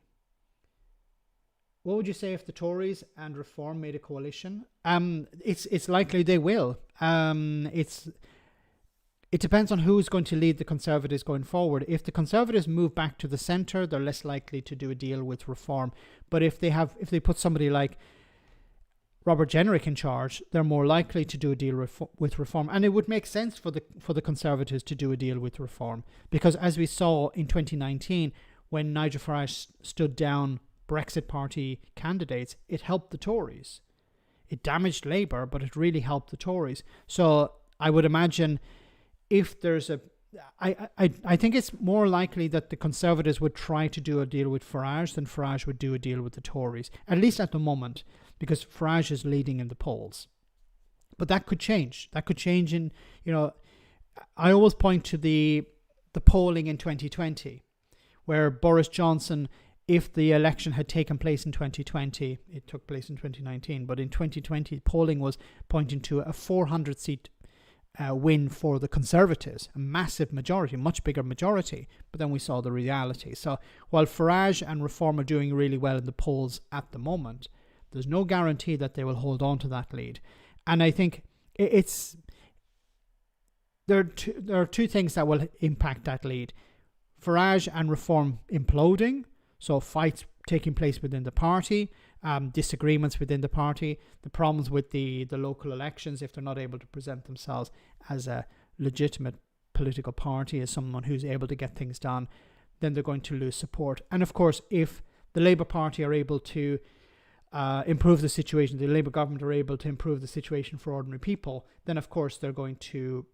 What would you say if the Tories and Reform made a coalition? It's likely they will. It depends on who's going to lead the Conservatives going forward. If the Conservatives move back to the centre, they're less likely to do a deal with Reform. But if they put somebody like Robert Jenrick in charge, they're more likely to do a deal with Reform. And it would make sense for the Conservatives to do a deal with Reform, because as we saw in 2019, when Nigel Farage stood down Brexit Party candidates, it helped the Tories. It damaged Labour, but it really helped the Tories. So I would imagine, if there's I think it's more likely that the Conservatives would try to do a deal with Farage than Farage would do a deal with the Tories, at least at the moment, because Farage is leading in the polls. But that could change. That could change in, I always point to the polling in 2020, where Boris Johnson, if the election had taken place in 2020, it took place in 2019, but in 2020, polling was pointing to a 400-seat win for the Conservatives, a massive majority, much bigger majority. But then we saw the reality. So while Farage and Reform are doing really well in the polls at the moment, there's no guarantee that they will hold on to that lead. And I think there are two things that will impact that lead: Farage and Reform imploding. So fights taking place within the party, disagreements within the party, the problems with the local elections if they're not able to present themselves as a legitimate political party, as someone who's able to get things done, then they're going to lose support. And of course, if the Labour Party are able to improve the situation, the Labour government are able to improve the situation for ordinary people, then of course they're going to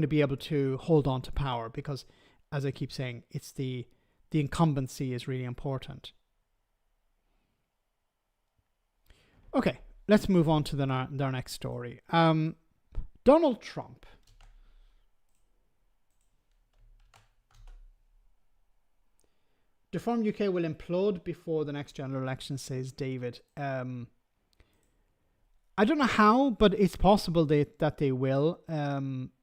be able to hold on to power, because, as I keep saying, it's the incumbency is really important. Okay, let's move on to our next story. Donald Trump. The Reform UK will implode before the next general election, says David. I don't know how, but it's possible that they will.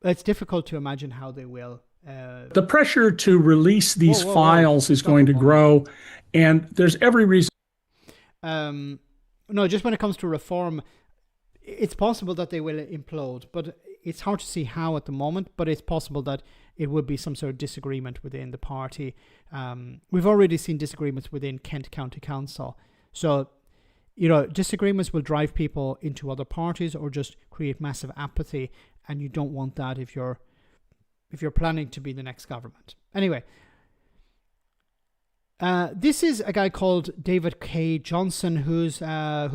It's difficult to imagine how they will. The pressure to release these files is going to grow, and there's every reason. No, just when it comes to reform, it's possible that they will implode, but it's hard to see how at the moment, but it's possible that it would be some sort of disagreement within the party. We've already seen disagreements within Kent County Council. So, disagreements will drive people into other parties or just create massive apathy, and you don't want that if you're planning to be the next government. Anyway, this is a guy called David K. Johnson who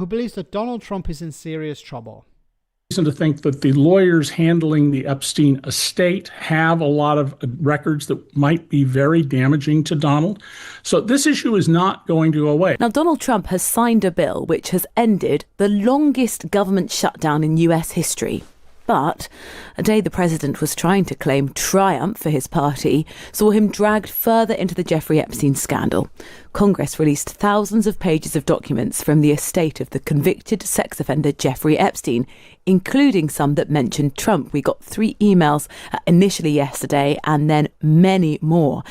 believes that Donald Trump is in serious trouble. Reason to think that the lawyers handling the Epstein estate have a lot of records that might be very damaging to Donald. So this issue is not going to go away. Now, Donald Trump has signed a bill which has ended the longest government shutdown in US history. But a day the president was trying to claim triumph for his party saw him dragged further into the Jeffrey Epstein scandal. Congress released thousands of pages of documents from the estate of the convicted sex offender Jeffrey Epstein, including some that mentioned Trump. We got 3 emails initially yesterday and then many more.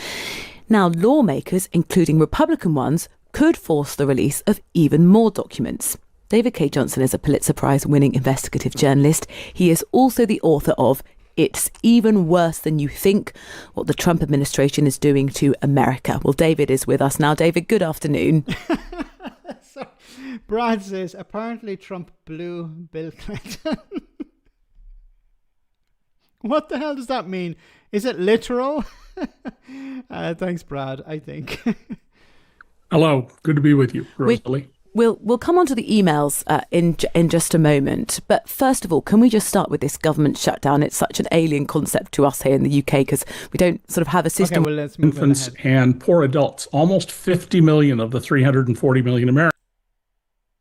Now, lawmakers, including Republican ones, could force the release of even more documents. David K. Johnson is a Pulitzer Prize-winning investigative journalist. He is also the author of It's Even Worse Than You Think, What the Trump Administration is Doing to America. Well, David is with us now. David, good afternoon. So, Brad says, apparently Trump blew Bill Clinton. What the hell does that mean? Is it literal? Thanks, Brad, I think. Hello. Good to be with you, Rosalie. We'll come on to the emails in just a moment. But first of all, can we just start with this government shutdown? It's such an alien concept to us here in the UK because we don't sort of have a system. Okay, well, let's move infants and poor adults. Almost 50 million of the 340 million Americans,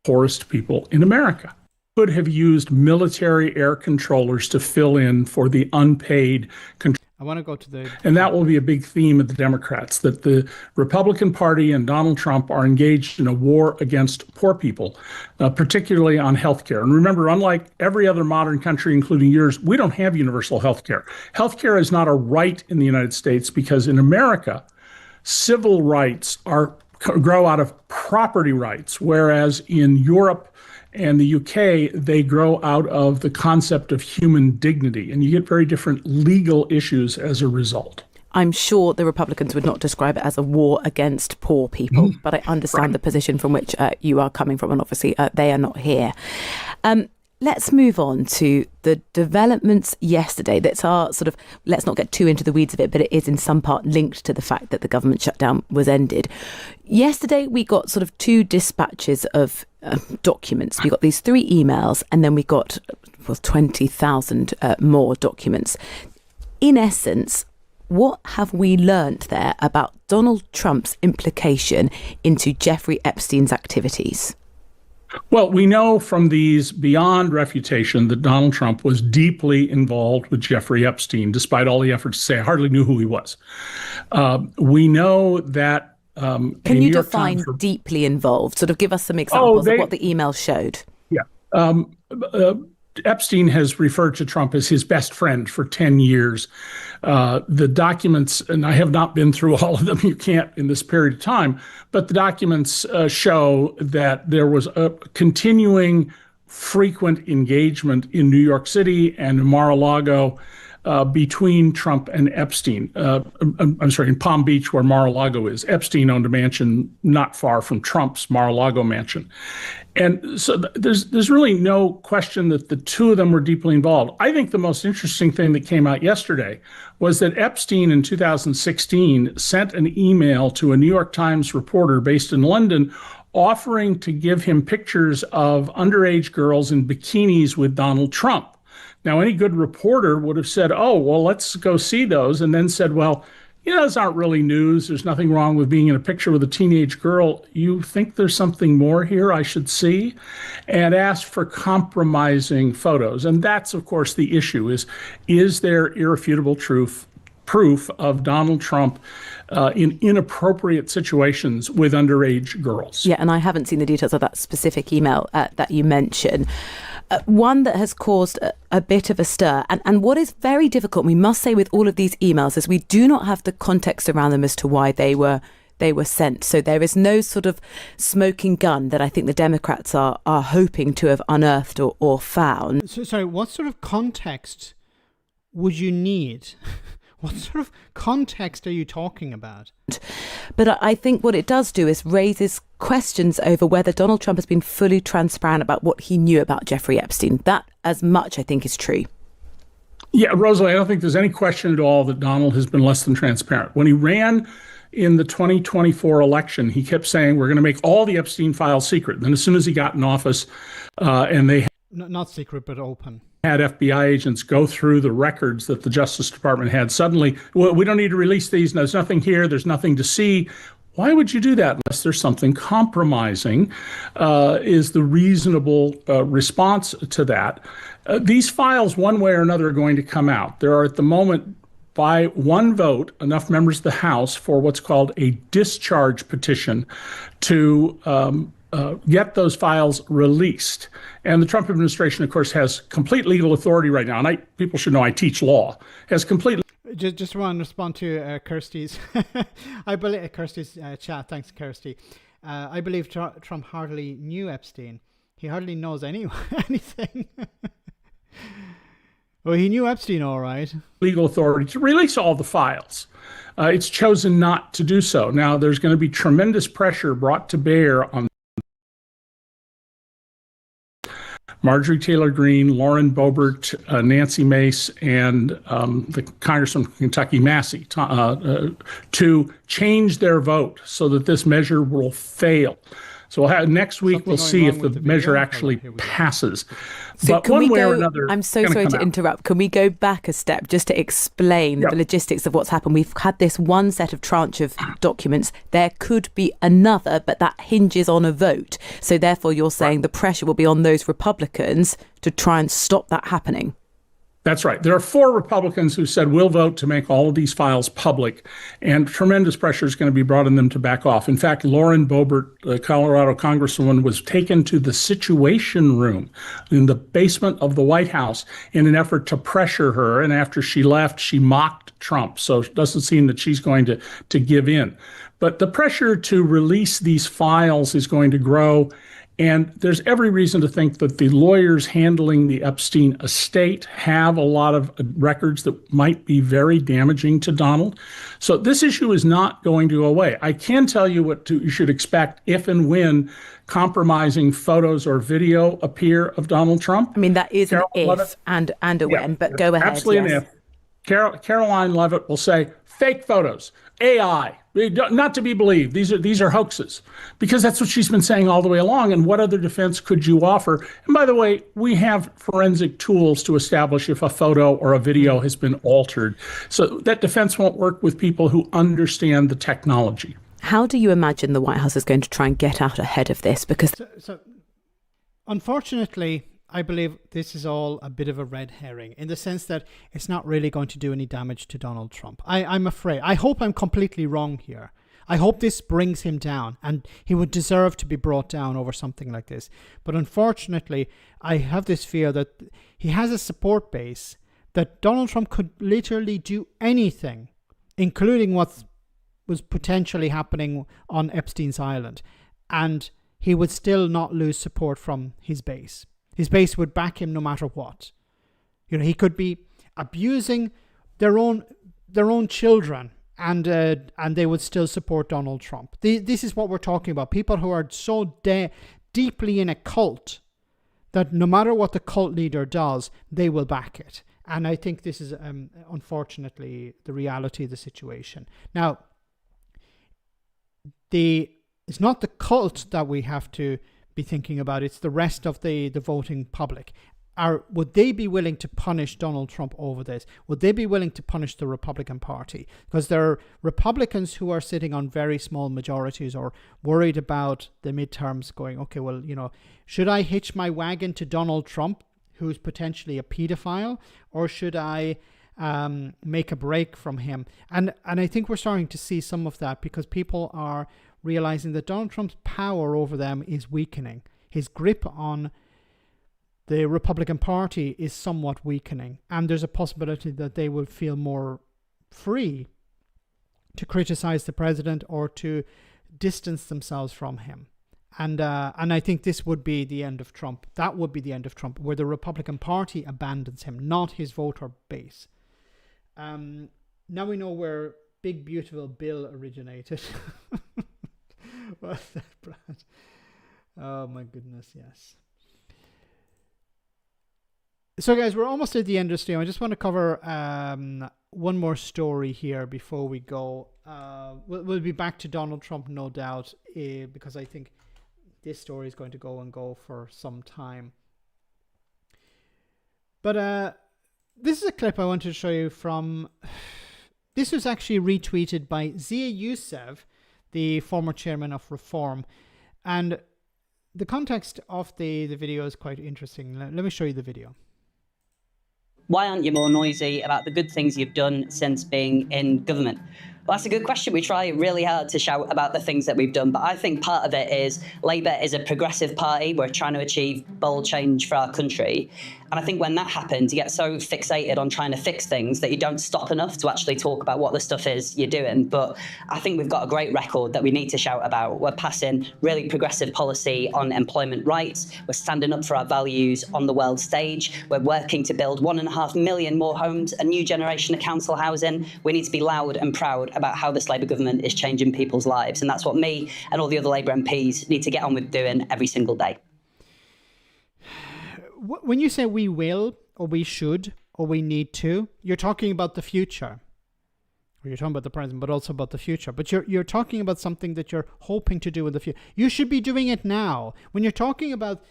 poorest people in America, could have used military air controllers to fill in for the unpaid control. I want to go to the... And that will be a big theme of the Democrats, that the Republican Party and Donald Trump are engaged in a war against poor people, particularly on health care. And remember, unlike every other modern country, including yours, we don't have universal health care. Health care is not a right in the United States because in America, civil rights grow out of property rights, whereas in Europe and the UK, they grow out of the concept of human dignity, and you get very different legal issues as a result. I'm sure the Republicans would not describe it as a war against poor people, but I understand the position from which you are coming from, and obviously they are not here. Let's move on to the developments yesterday. That's our sort of, let's not get too into the weeds of it, but it is in some part linked to the fact that the government shutdown was ended. Yesterday, we got sort of 2 dispatches of documents. We got these 3 emails, and then we got 20,000 more documents. In essence, what have we learnt there about Donald Trump's implication into Jeffrey Epstein's activities? Well, we know from these beyond refutation that Donald Trump was deeply involved with Jeffrey Epstein, despite all the efforts to say I hardly knew who he was. We know that... Can you define deeply involved? Sort of give us some examples of what the email showed. Yeah. Epstein has referred to Trump as his best friend for 10 years. The documents, and I have not been through all of them, you can't in this period of time, but the documents show that there was a continuing frequent engagement in New York City and in Mar-a-Lago between Trump and Epstein. I'm sorry, in Palm Beach, where Mar-a-Lago is. Epstein owned a mansion not far from Trump's Mar-a-Lago mansion. And so there's really no question that the two of them were deeply involved. I think the most interesting thing that came out yesterday was that Epstein in 2016 sent an email to a New York Times reporter based in London offering to give him pictures of underage girls in bikinis with Donald Trump. Now, any good reporter would have said, oh, well, let's go see those, and then said, well, those aren't really news. There's nothing wrong with being in a picture with a teenage girl. You think there's something more here I should see? And asked for compromising photos. And that's, of course, the issue is there irrefutable proof of Donald Trump in inappropriate situations with underage girls? Yeah, and I haven't seen the details of that specific email that you mentioned. One that has caused a bit of a stir. And what is very difficult, we must say, with all of these emails is we do not have the context around them as to why they were sent. So there is no sort of smoking gun that I think the Democrats are hoping to have unearthed or found. So, sorry, what sort of context would you need? What sort of context are you talking about? But I think what it does do is raises questions over whether Donald Trump has been fully transparent about what he knew about Jeffrey Epstein. That, as much, I think, is true. Yeah, Rosalie, I don't think there's any question at all that Donald has been less than transparent. When he ran in the 2024 election, he kept saying, we're going to make all the Epstein files secret. And then as soon as he got in office and they not secret, but open. Had FBI agents go through the records that the Justice Department had. Suddenly, well, we don't need to release these. There's nothing here. There's nothing to see. Why would you do that unless there's something compromising? Is the reasonable response to that. These files, one way or another, are going to come out. There are at the moment, by one vote, enough members of the House for what's called a discharge petition to get those files released. And the Trump administration, of course, has complete legal authority right now. And people should know I teach law. Has complete. Just want to respond to Kirsty's. I believe Kirsty's chat. Thanks, Kirsty. I believe Trump hardly knew Epstein. He hardly knows anything. Well, he knew Epstein, all right. Legal authority to release all the files. It's chosen not to do so. Now, there's going to be tremendous pressure brought to bear on Marjorie Taylor Greene, Lauren Boebert, Nancy Mace, and the Congressman from Kentucky, Massey, to change their vote so that this measure will fail. So next week we'll see if the measure actually passes. So but one way or another, I'm so sorry to interrupt. Can we go back a step just to explain the logistics of what's happened? We've had this one set of tranche of documents. There could be another, but that hinges on a vote. So therefore, you're saying the pressure will be on those Republicans to try and stop that happening. That's right. There are 4 Republicans who said we'll vote to make all of these files public, and tremendous pressure is going to be brought on them to back off. In fact, Lauren Boebert, the Colorado Congresswoman, was taken to the Situation Room in the basement of the White House in an effort to pressure her. And after she left, she mocked Trump. So it doesn't seem that she's going to give in. But the pressure to release these files is going to grow. And there's every reason to think that the lawyers handling the Epstein estate have a lot of records that might be very damaging to Donald. So this issue is not going to go away. I can tell you what you should expect if and when compromising photos or video appear of Donald Trump. I mean, that is an if and a when, but go ahead. Absolutely an if. Caroline Leavitt will say, fake photos, AI, not to be believed. These are hoaxes, because that's what she's been saying all the way along. And what other defense could you offer? And by the way, we have forensic tools to establish if a photo or a video has been altered. So that defense won't work with people who understand the technology. How do you imagine the White House is going to try and get out ahead of this? Because so unfortunately, I believe this is all a bit of a red herring in the sense that it's not really going to do any damage to Donald Trump. I'm afraid. I hope I'm completely wrong here. I hope this brings him down, and he would deserve to be brought down over something like this. But unfortunately, I have this fear that he has a support base that Donald Trump could literally do anything, including what was potentially happening on Epstein's Island, and he would still not lose support from his base. His base would back him no matter what. You know, he could be abusing their own children, and they would still support Donald Trump. This is what we're talking about. People who are so deeply in a cult that no matter what the cult leader does, they will back it. And I think this is, unfortunately, the reality of the situation. Now, it's not the cult that we have to be thinking about. It's the rest of the voting public. Would they be willing to punish Donald Trump over this? Would they be willing to punish the Republican Party? Because there are Republicans who are sitting on very small majorities or worried about the midterms going, okay, well, should I hitch my wagon to Donald Trump, who's potentially a pedophile, or should I make a break from him? And I think we're starting to see some of that, because people are realizing that Donald Trump's power over them is weakening. His grip on the Republican Party is somewhat weakening, and there's a possibility that they will feel more free to criticize the president or to distance themselves from him. And I think this would be the end of Trump. That would be the end of Trump, where the Republican Party abandons him, not his voter base. Now we know where Big Beautiful Bill originated. What's that, Brad? Oh my goodness, yes. So guys, we're almost at the end of the stream. I just want to cover one more story here before we go. We'll be back to Donald Trump, no doubt, because I think this story is going to go for some time. But this is a clip I wanted to show you from... This was actually retweeted by Zia Youssef, the former chairman of Reform. And the context of the video is quite interesting. Let me show you the video. Why aren't you more noisy about the good things you've done since being in government? Well, that's a good question. We try really hard to shout about the things that we've done, but I think part of it is Labour is a progressive party. We're trying to achieve bold change for our country. And I think when that happens, you get so fixated on trying to fix things that you don't stop enough to actually talk about what the stuff is you're doing. But I think we've got a great record that we need to shout about. We're passing really progressive policy on employment rights. We're standing up for our values on the world stage. We're working to build 1.5 million more homes, a new generation of council housing. We need to be loud and proud about how this Labour government is changing people's lives. And that's what me and all the other Labour MPs need to get on with doing every single day. When you say we will, or we should, or we need to, you're talking about the future. Or you're talking about the present, but also about the future. But you're talking about something that you're hoping to do in the future. You should be doing it now. When you're talking about,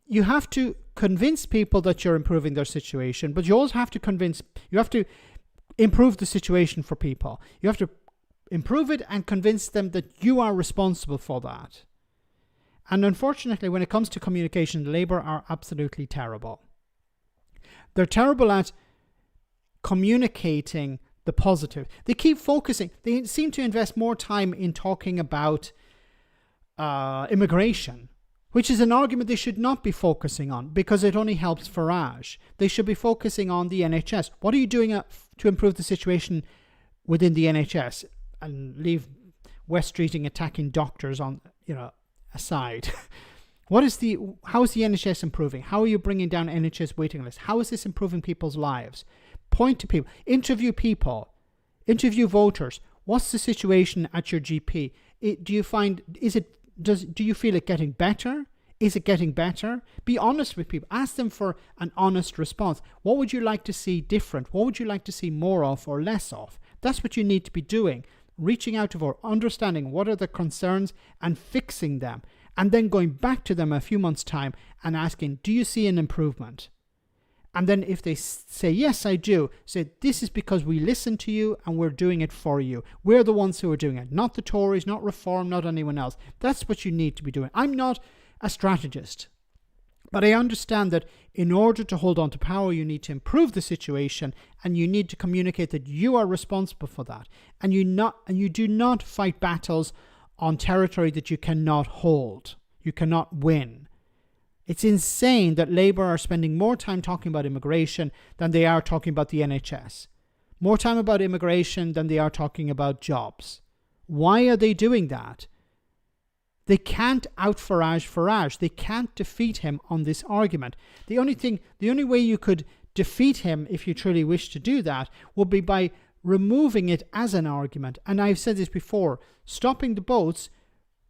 you have to convince people that you're improving their situation, but you also have to improve the situation for people. You have to improve it and convince them that you are responsible for that. And unfortunately, when it comes to communication, Labour are absolutely terrible. They're terrible at communicating the positive. They keep focusing. They seem to invest more time in talking about immigration, which is an argument they should not be focusing on because it only helps Farage. They should be focusing on the NHS. What are you doing to improve the situation within the NHS? And leave West Streeting attacking doctors on, aside. How is the NHS improving? How are you bringing down NHS waiting lists? How is this improving people's lives? Point to people, interview voters. What's the situation at your GP? Do you feel it getting better? Is it getting better? Be honest with people. Ask them for an honest response. What would you like to see different? What would you like to see more of or less of? That's what you need to be doing. Reaching out to vote, understanding what are the concerns and fixing them. And then going back to them a few months' time and asking, do you see an improvement? And then if they say, yes, I do, say, this is because we listened to you and we're doing it for you. We're the ones who are doing it, not the Tories, not Reform, not anyone else. That's what you need to be doing. I'm not a strategist, but I understand that in order to hold on to power, you need to improve the situation and you need to communicate that you are responsible for that. And you do not fight battles on territory that you cannot hold. You cannot win. It's insane that Labour are spending more time talking about immigration than they are talking about the NHS. More time about immigration than they are talking about jobs. Why are they doing that? They can't out Farage. They can't defeat him on this argument. The only way you could defeat him, if you truly wish to do that, would be by removing it as an argument. And I've said this before, stopping the boats,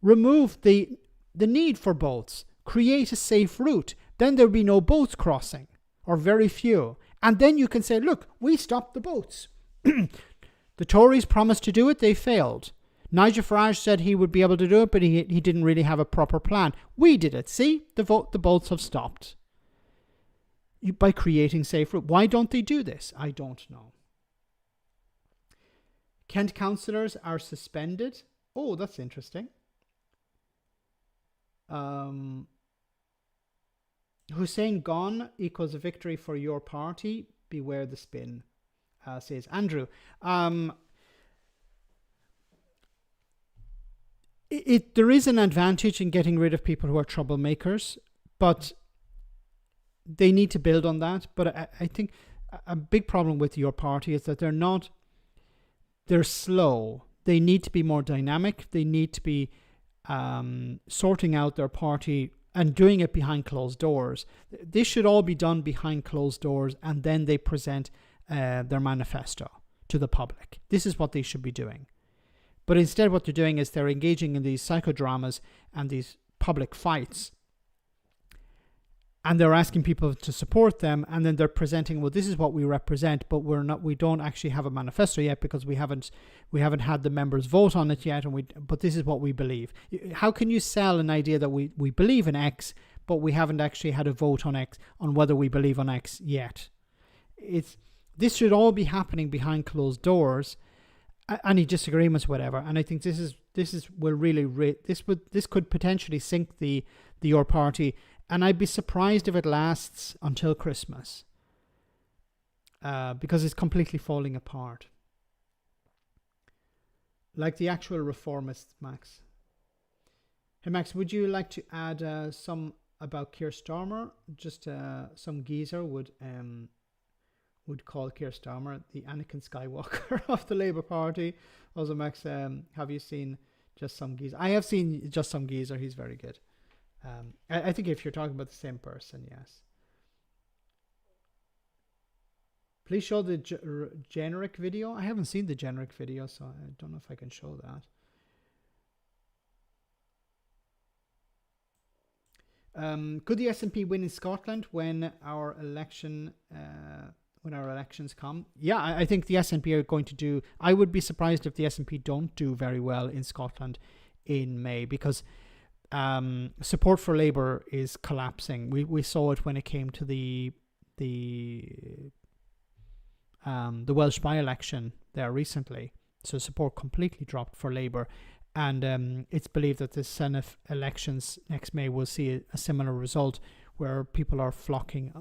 remove the need for boats, create a safe route. Then there'll be no boats crossing, or very few. And then you can say, look, we stopped the boats. The Tories promised to do it, they failed. Nigel Farage said he would be able to do it, but he didn't really have a proper plan. We did it. See, the boats have stopped. By creating safe route. Why don't they do this? I don't know. Kent councillors are suspended. Oh, that's interesting. Hussein gone equals a victory for your party. Beware the spin, says Andrew. There is an advantage in getting rid of people who are troublemakers, but they need to build on that. But I think a big problem with your party is that they're slow. They need to be more dynamic. They need to be sorting out their party and doing it behind closed doors. This should all be done behind closed doors, and then they present their manifesto to the public. This is what they should be doing. But instead what they're doing is they're engaging in these psychodramas and these public fights, and they're asking people to support them, and then they're presenting, well, this is what we represent, but we don't actually have a manifesto yet because we haven't had the members vote on it yet, but this is what we believe. How can you sell an idea that we believe in X, but we haven't actually had a vote on X, on whether we believe on X yet? This should all be happening behind closed doors, any disagreements, whatever. And I think this could potentially sink your party. And I'd be surprised if it lasts until Christmas, because it's completely falling apart. Like the actual reformists, Max. Hey, Max, would you like to add some about Keir Starmer? Just some geezer would call Keir Starmer the Anakin Skywalker of the Labour Party. Also, Max, have you seen Just Some Geezer? I have seen Just Some Geezer. He's very good. I think if you're talking about the same person, yes. Please show the generic video. I haven't seen the generic video, so I don't know if I can show that. Could the SNP win in Scotland when our elections come? Yeah, I think the SNP are going to do. I would be surprised if the SNP don't do very well in Scotland in May, because support for Labour is collapsing. We saw it when it came to the Welsh by-election there recently. So support completely dropped for Labour, and it's believed that the Senate elections next May will see a similar result, where people are flocking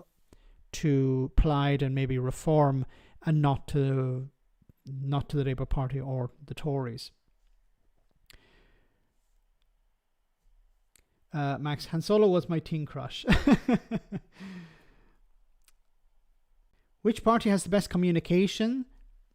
to Plaid and maybe Reform, and not to the Labour Party or the Tories. Max, Han Solo was my teen crush. Which party has the best communication?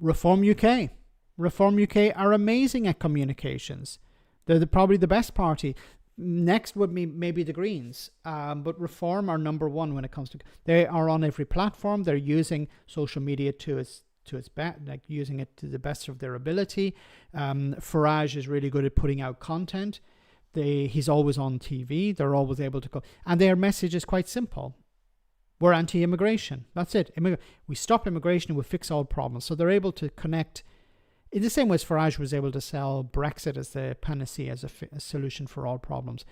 Reform UK. Reform UK are amazing at communications. They're probably the best party. Next would be maybe the Greens, but Reform are number one when it comes to. They are on every platform. They're using social media to its best, like using it to the best of their ability. Farage is really good at putting out content. He's always on TV. They're always able to go, and their message is quite simple. We're anti-immigration. That's it. We stop immigration and we fix all problems. So they're able to connect in the same way as Farage was able to sell Brexit as the panacea, as a solution for all problems.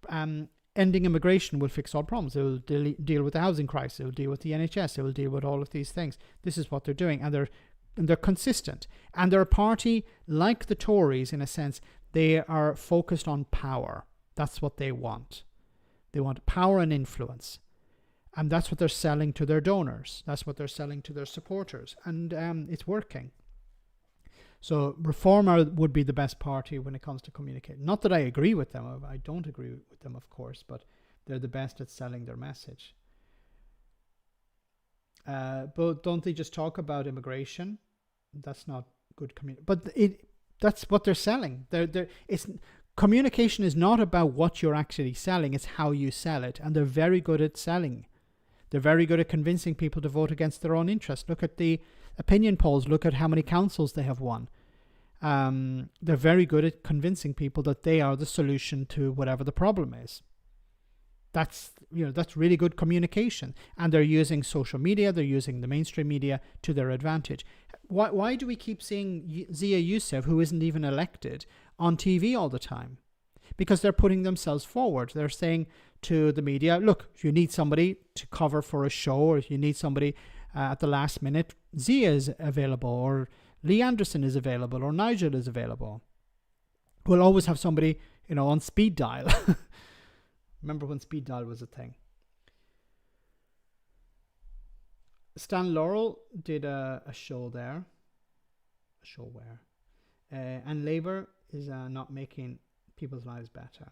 Ending immigration will fix all problems. It will deal with the housing crisis. It will deal with the NHS. It will deal with all of these things. This is what they're doing, and they're consistent. And they're a party like the Tories in a sense. They are focused on power. That's what they want. They want power and influence. And that's what they're selling to their donors. That's what they're selling to their supporters. And it's working. So Reform would be the best party when it comes to communicating. Not that I agree with them. I don't agree with them, of course. But they're the best at selling their message. But don't they just talk about immigration? That's not good communication. But that's what they're selling. Communication is not about what you're actually selling. It's how you sell it. And they're very good at selling. They're very good at convincing people to vote against their own interest. Look at the opinion polls. Look at how many councils they have won. They're very good at convincing people that they are the solution to whatever the problem is. That's really good communication. And they're using social media, they're using the mainstream media to their advantage. Why do we keep seeing Zia Youssef, who isn't even elected, on TV all the time? Because they're putting themselves forward. They're saying to the media, look, if you need somebody to cover for a show, or if you need somebody at the last minute, Zia is available, or Lee Anderson is available, or Nigel is available. We'll always have somebody, on speed dial. Remember when speed dial was a thing? Stan Laurel did a show there. A show where? And Labour is not making people's lives better.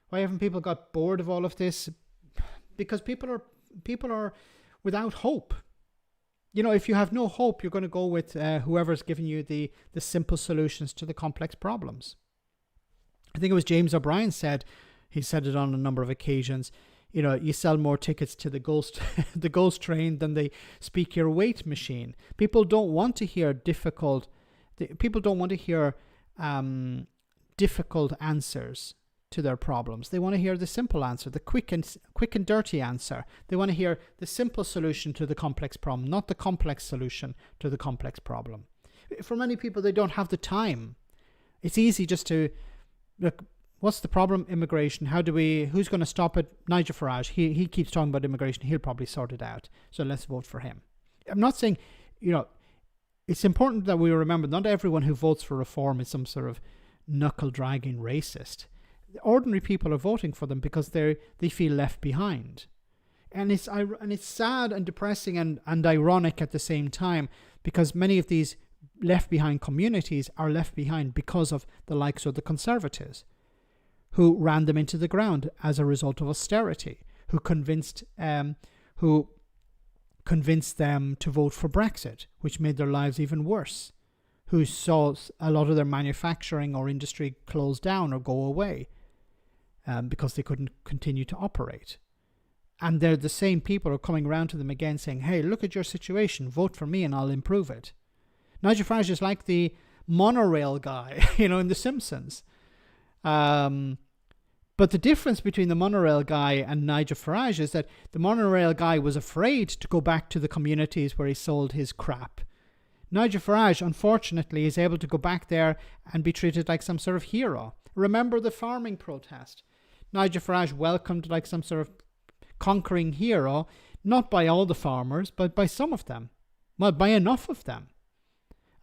Why haven't people got bored of all of this? Because people are without hope. If you have no hope, you're going to go with whoever's giving you the simple solutions to the complex problems. I think it was James O'Brien he said it on a number of occasions, you sell more tickets to the ghost train than the speak your weight machine. People don't want to hear difficult answers to their problems. They want to hear the simple answer, the quick and dirty answer. They want to hear the simple solution to the complex problem, not the complex solution to the complex problem. For many people, they don't have the time. It's easy just to look. What's the problem? Immigration. Who's going to stop it? Nigel Farage. He keeps talking about immigration. He'll probably sort it out. So let's vote for him. I'm not saying, it's important that we remember not everyone who votes for reform is some sort of knuckle-dragging racist. Ordinary people are voting for them because they feel left behind. And it's sad and depressing and ironic at the same time, because many of these left behind communities are left behind because of the likes of the Conservatives, who ran them into the ground as a result of austerity, who convinced them to vote for Brexit, which made their lives even worse, who saw a lot of their manufacturing or industry close down or go away because they couldn't continue to operate. And they're the same people who are coming around to them again saying, hey, look at your situation, vote for me and I'll improve it. Nigel Farage is like the monorail guy, in The Simpsons. But the difference between the monorail guy and Nigel Farage is that the monorail guy was afraid to go back to the communities where he sold his crap. Nigel Farage, unfortunately, is able to go back there and be treated like some sort of hero. Remember the farming protest? Nigel Farage welcomed like some sort of conquering hero, not by all the farmers, but by some of them. Well, by enough of them.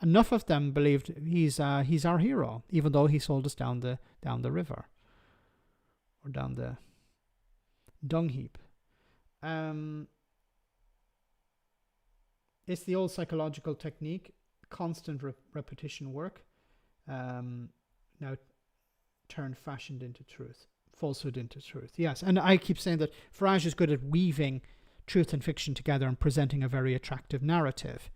Enough of them believed he's our hero, even though he sold us down the river or down the dung heap. It's the old psychological technique, constant repetition work. Now turned falsehood into truth. Yes, and I keep saying that Farage is good at weaving truth and fiction together and presenting a very attractive narrative.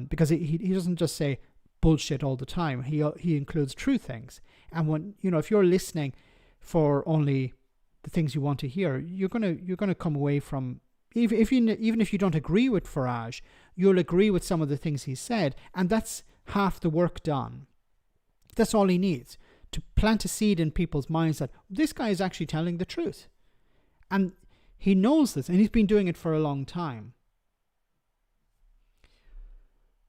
Because he doesn't just say bullshit all the time. He includes true things. And when if you're listening for only the things you want to hear, you're gonna come away from even if you don't agree with Farage, you'll agree with some of the things he said, and that's half the work done. That's all he needs, to plant a seed in people's minds that this guy is actually telling the truth, and he knows this, and he's been doing it for a long time.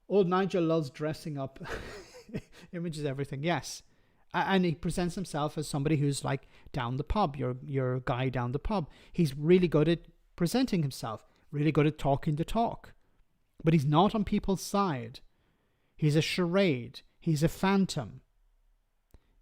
Old Nigel loves dressing up. Image is everything, yes. And he presents himself as somebody who's like down the pub, your guy down the pub. He's really good at presenting himself, really good at talking the talk. But he's not on people's side. He's a charade. He's a phantom.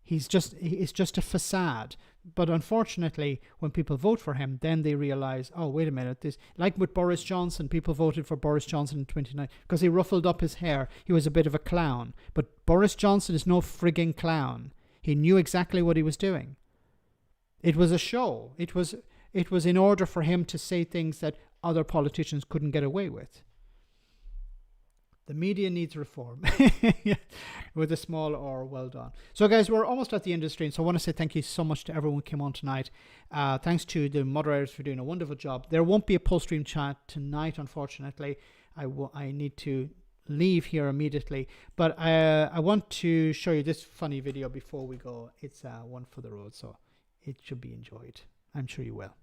It's just a facade. But unfortunately, when people vote for him, then they realize, oh, wait a minute, this, like with Boris Johnson, people voted for Boris Johnson in 2019 because he ruffled up his hair. He was a bit of a clown. But Boris Johnson is no frigging clown. He knew exactly what he was doing. It was a show. It was in order for him to say things that other politicians couldn't get away with. The media needs reform. With a small R, well done. So guys, we're almost at the end of the stream. So I want to say thank you so much to everyone who came on tonight. Thanks to the moderators for doing a wonderful job. There won't be a post-stream chat tonight, unfortunately. I need to leave here immediately. But I want to show you this funny video before we go. It's one for the road, so it should be enjoyed. I'm sure you will.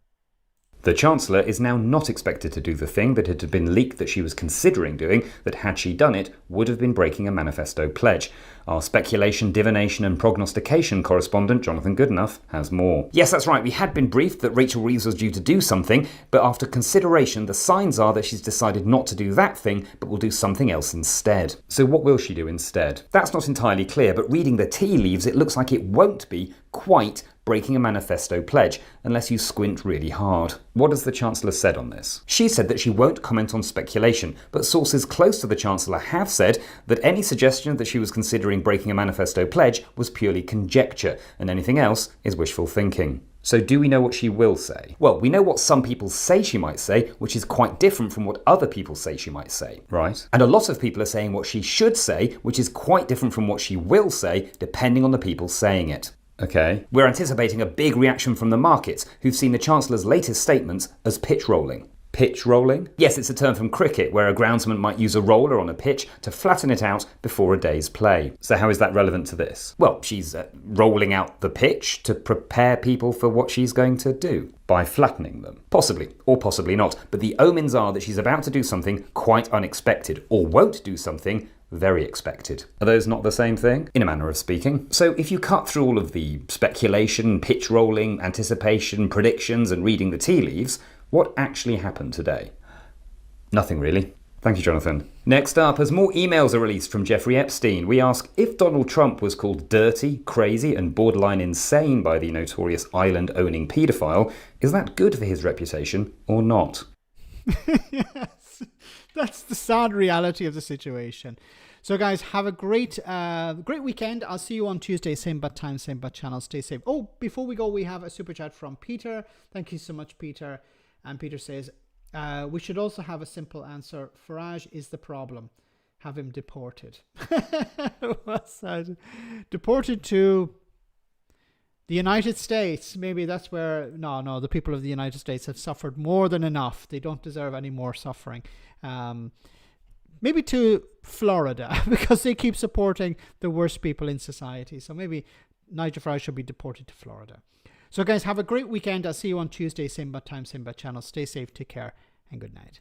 The Chancellor is now not expected to do the thing that had been leaked that she was considering doing, that had she done it, would have been breaking a manifesto pledge. Our speculation, divination and prognostication correspondent, Jonathan Goodenough, has more. Yes, that's right, we had been briefed that Rachel Reeves was due to do something, but after consideration, the signs are that she's decided not to do that thing, but will do something else instead. So what will she do instead? That's not entirely clear, but reading the tea leaves, it looks like it won't be quite breaking a manifesto pledge, unless you squint really hard. What has the Chancellor said on this? She said that she won't comment on speculation, but sources close to the Chancellor have said that any suggestion that she was considering breaking a manifesto pledge was purely conjecture, and anything else is wishful thinking. So do we know what she will say? Well, we know what some people say she might say, which is quite different from what other people say she might say. Right. And a lot of people are saying what she should say, which is quite different from what she will say, depending on the people saying it. Okay. We're anticipating a big reaction from the markets, who've seen the Chancellor's latest statements as pitch rolling. Pitch rolling? Yes, it's a term from cricket, where a groundsman might use a roller on a pitch to flatten it out before a day's play. So how is that relevant to this? Well, she's rolling out the pitch to prepare people for what she's going to do by flattening them. Possibly, or possibly not, but the omens are that she's about to do something quite unexpected, or won't do something very expected. Are those not the same thing? In a manner of speaking. So if you cut through all of the speculation, pitch rolling, anticipation, predictions, and reading the tea leaves, what actually happened today? Nothing really. Thank you, Jonathan. Next up, as more emails are released from Jeffrey Epstein, we ask if Donald Trump was called dirty, crazy, and borderline insane by the notorious island-owning paedophile, is that good for his reputation or not? Yes, that's the sad reality of the situation. So guys, have a great weekend. I'll see you on Tuesday, same bad time, same bad channel. Stay safe. Oh, before we go, we have a super chat from Peter. Thank you so much, Peter. And Peter says, we should also have a simple answer. Farage is the problem. Have him deported. What's that? Deported to the United States. Maybe that's where... No, the people of the United States have suffered more than enough. They don't deserve any more suffering. Maybe to Florida, because they keep supporting the worst people in society. So maybe Nigel Farage should be deported to Florida. So guys, have a great weekend. I'll see you on Tuesday, same bad time, same bad channel. Stay safe, take care, and good night.